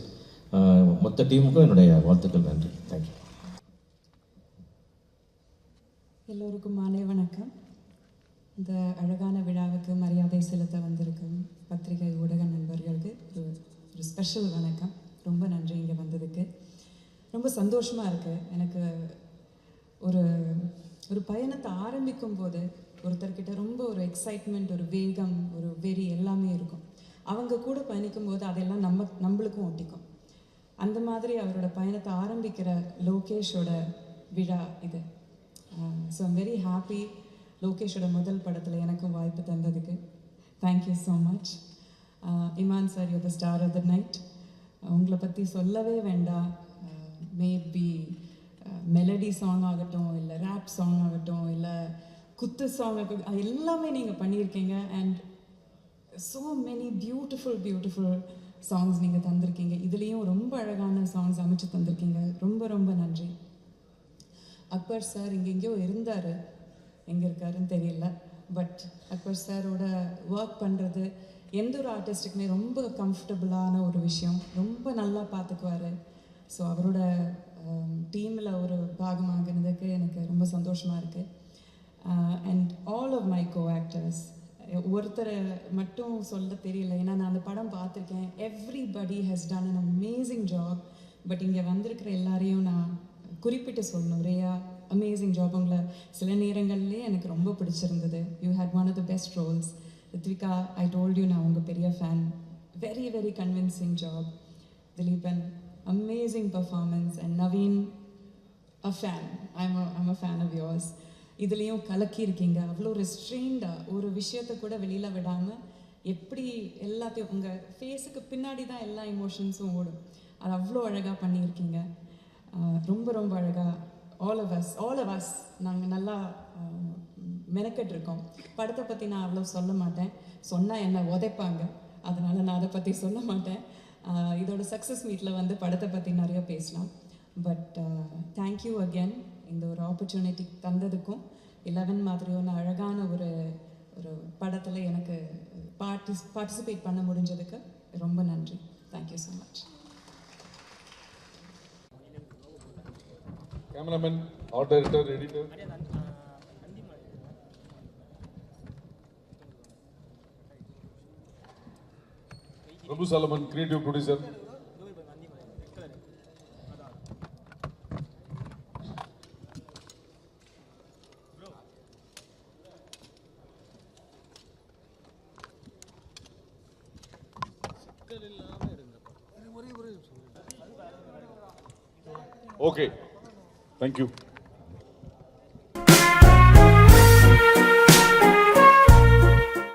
மொத்த டீமுக்கும் என்னுடைய வாழ்த்துக்கள். நன்றி. தேங்க்யூ. எல்லோருக்கும் மாலை வணக்கம். இந்த அழகான விழாவுக்கு மரியாதை செலுத்த வந்திருக்கும் பத்திரிகை ஊடக நண்பர்களுக்கு ஒரு ஸ்பெஷல் வணக்கம். ரொம்ப நன்றி இங்கே வந்ததுக்கு. ரொம்ப சந்தோஷமாக இருக்குது எனக்கு. ஒரு பயணத்தை ஆரம்பிக்கும் போது ஒருத்தர்கிட்ட ரொம்ப ஒரு எக்ஸைட்மெண்ட், ஒரு வேகம், ஒரு வெறி எல்லாமே இருக்கும். அவங்க கூட பயணிக்கும் போது அதெல்லாம் நம்மளுக்கும் ஒட்டிக்கும். அந்த மாதிரி அவரோட பயணத்தை ஆரம்பிக்கிற லோகேஷோட விழா இது. So I'm very happy. லோகேஷோட முதல் படத்தில் எனக்கும் வாய்ப்பு தந்ததுக்கு thank you so much. Imman sir, you the star of the night. உங்களை பற்றி சொல்லவே வேண்டாம். மேபி மெலடி சாங் ஆகட்டும், இல்லை ரேப் சாங் ஆகட்டும், இல்லை குத்து சாங் ஆகட்டும், எல்லாமே நீங்கள் பண்ணியிருக்கீங்க. And so many beautiful songs நீங்கள் தந்திருக்கீங்க. இதுலேயும் ரொம்ப அழகான சாங்ஸ் அமைச்சு தந்திருக்கீங்க. ரொம்ப ரொம்ப நன்றி. அக்பர் சார் இங்கே எங்கேயோ இருந்தார், எங்கே இருக்காருன்னு தெரியல. பட் அக்பர் சாரோட ஒர்க் பண்ணுறது எந்த ஒரு ஆர்டிஸ்ட்டுக்குமே ரொம்ப கம்ஃபர்டபுளான ஒரு விஷயம். ரொம்ப நல்லா பார்த்துக்குவார். ஸோ அவரோட டீமில் ஒரு பாகமாகினதுக்கு எனக்கு ரொம்ப சந்தோஷமாக இருக்குது. And all of my co actors, ஒருத்தரை மட்டும் சொல்ல தெரியல, ஏன்னா நான் அந்த படம் பார்த்துருக்கேன். Everybody has done an amazing job. But இங்கே வந்திருக்கிற எல்லாரையும் நான் குறிப்பிட்டு சொல்லணும். Reya, amazing job. உங்களை சில நேரங்கள்லேயே எனக்கு ரொம்ப பிடிச்சிருந்தது. You had one of the best roles. Rithvika, I told you, நான் உங்கள் பெரிய fan. Very very convincing job. Dileepan, amazing performance. And Naveen, a fan. I'm a fan of yours. இதுலேயும் கலக்கியிருக்கீங்க. அவ்வளோ ரெஸ்ட்ரெயின்டாக ஒரு விஷயத்தை கூட வெளியில் விடாமல் எப்படி எல்லாத்தையும் உங்கள் ஃபேஸுக்கு பின்னாடி தான் எல்லா இமோஷன்ஸும் ஓடும். அது அவ்வளோ அழகாக பண்ணியிருக்கீங்க. ரொம்ப ரொம்ப அழகாக ஆல் ஆஃப் அஸ் நாங்கள் நல்லா மெனக்கெட்டிருக்கோம். படத்தை பற்றி நான் அவ்வளோ சொல்ல மாட்டேன். சொன்னால் என்னை உதைப்பாங்க. அதனால் நான் அதை பற்றி சொல்ல மாட்டேன். இதோட சக்ஸஸ் மீட்டில் வந்து படத்தை பற்றி நிறைய பேசலாம். பட் தேங்க்யூ அகேன் இந்த ஒரு ஆப்பர்ச்சுனிட்டி தந்ததுக்கும், 11 மாதிரியான அழகான ஒரு படத்தில் எனக்கு பார்ட்டிசிபேட் பண்ண முடிஞ்சதுக்கு ரொம்ப நன்றி. Thank you so much. Cameraman, art director, editor, Prabhu Solomon, creative producer, okay, thank you.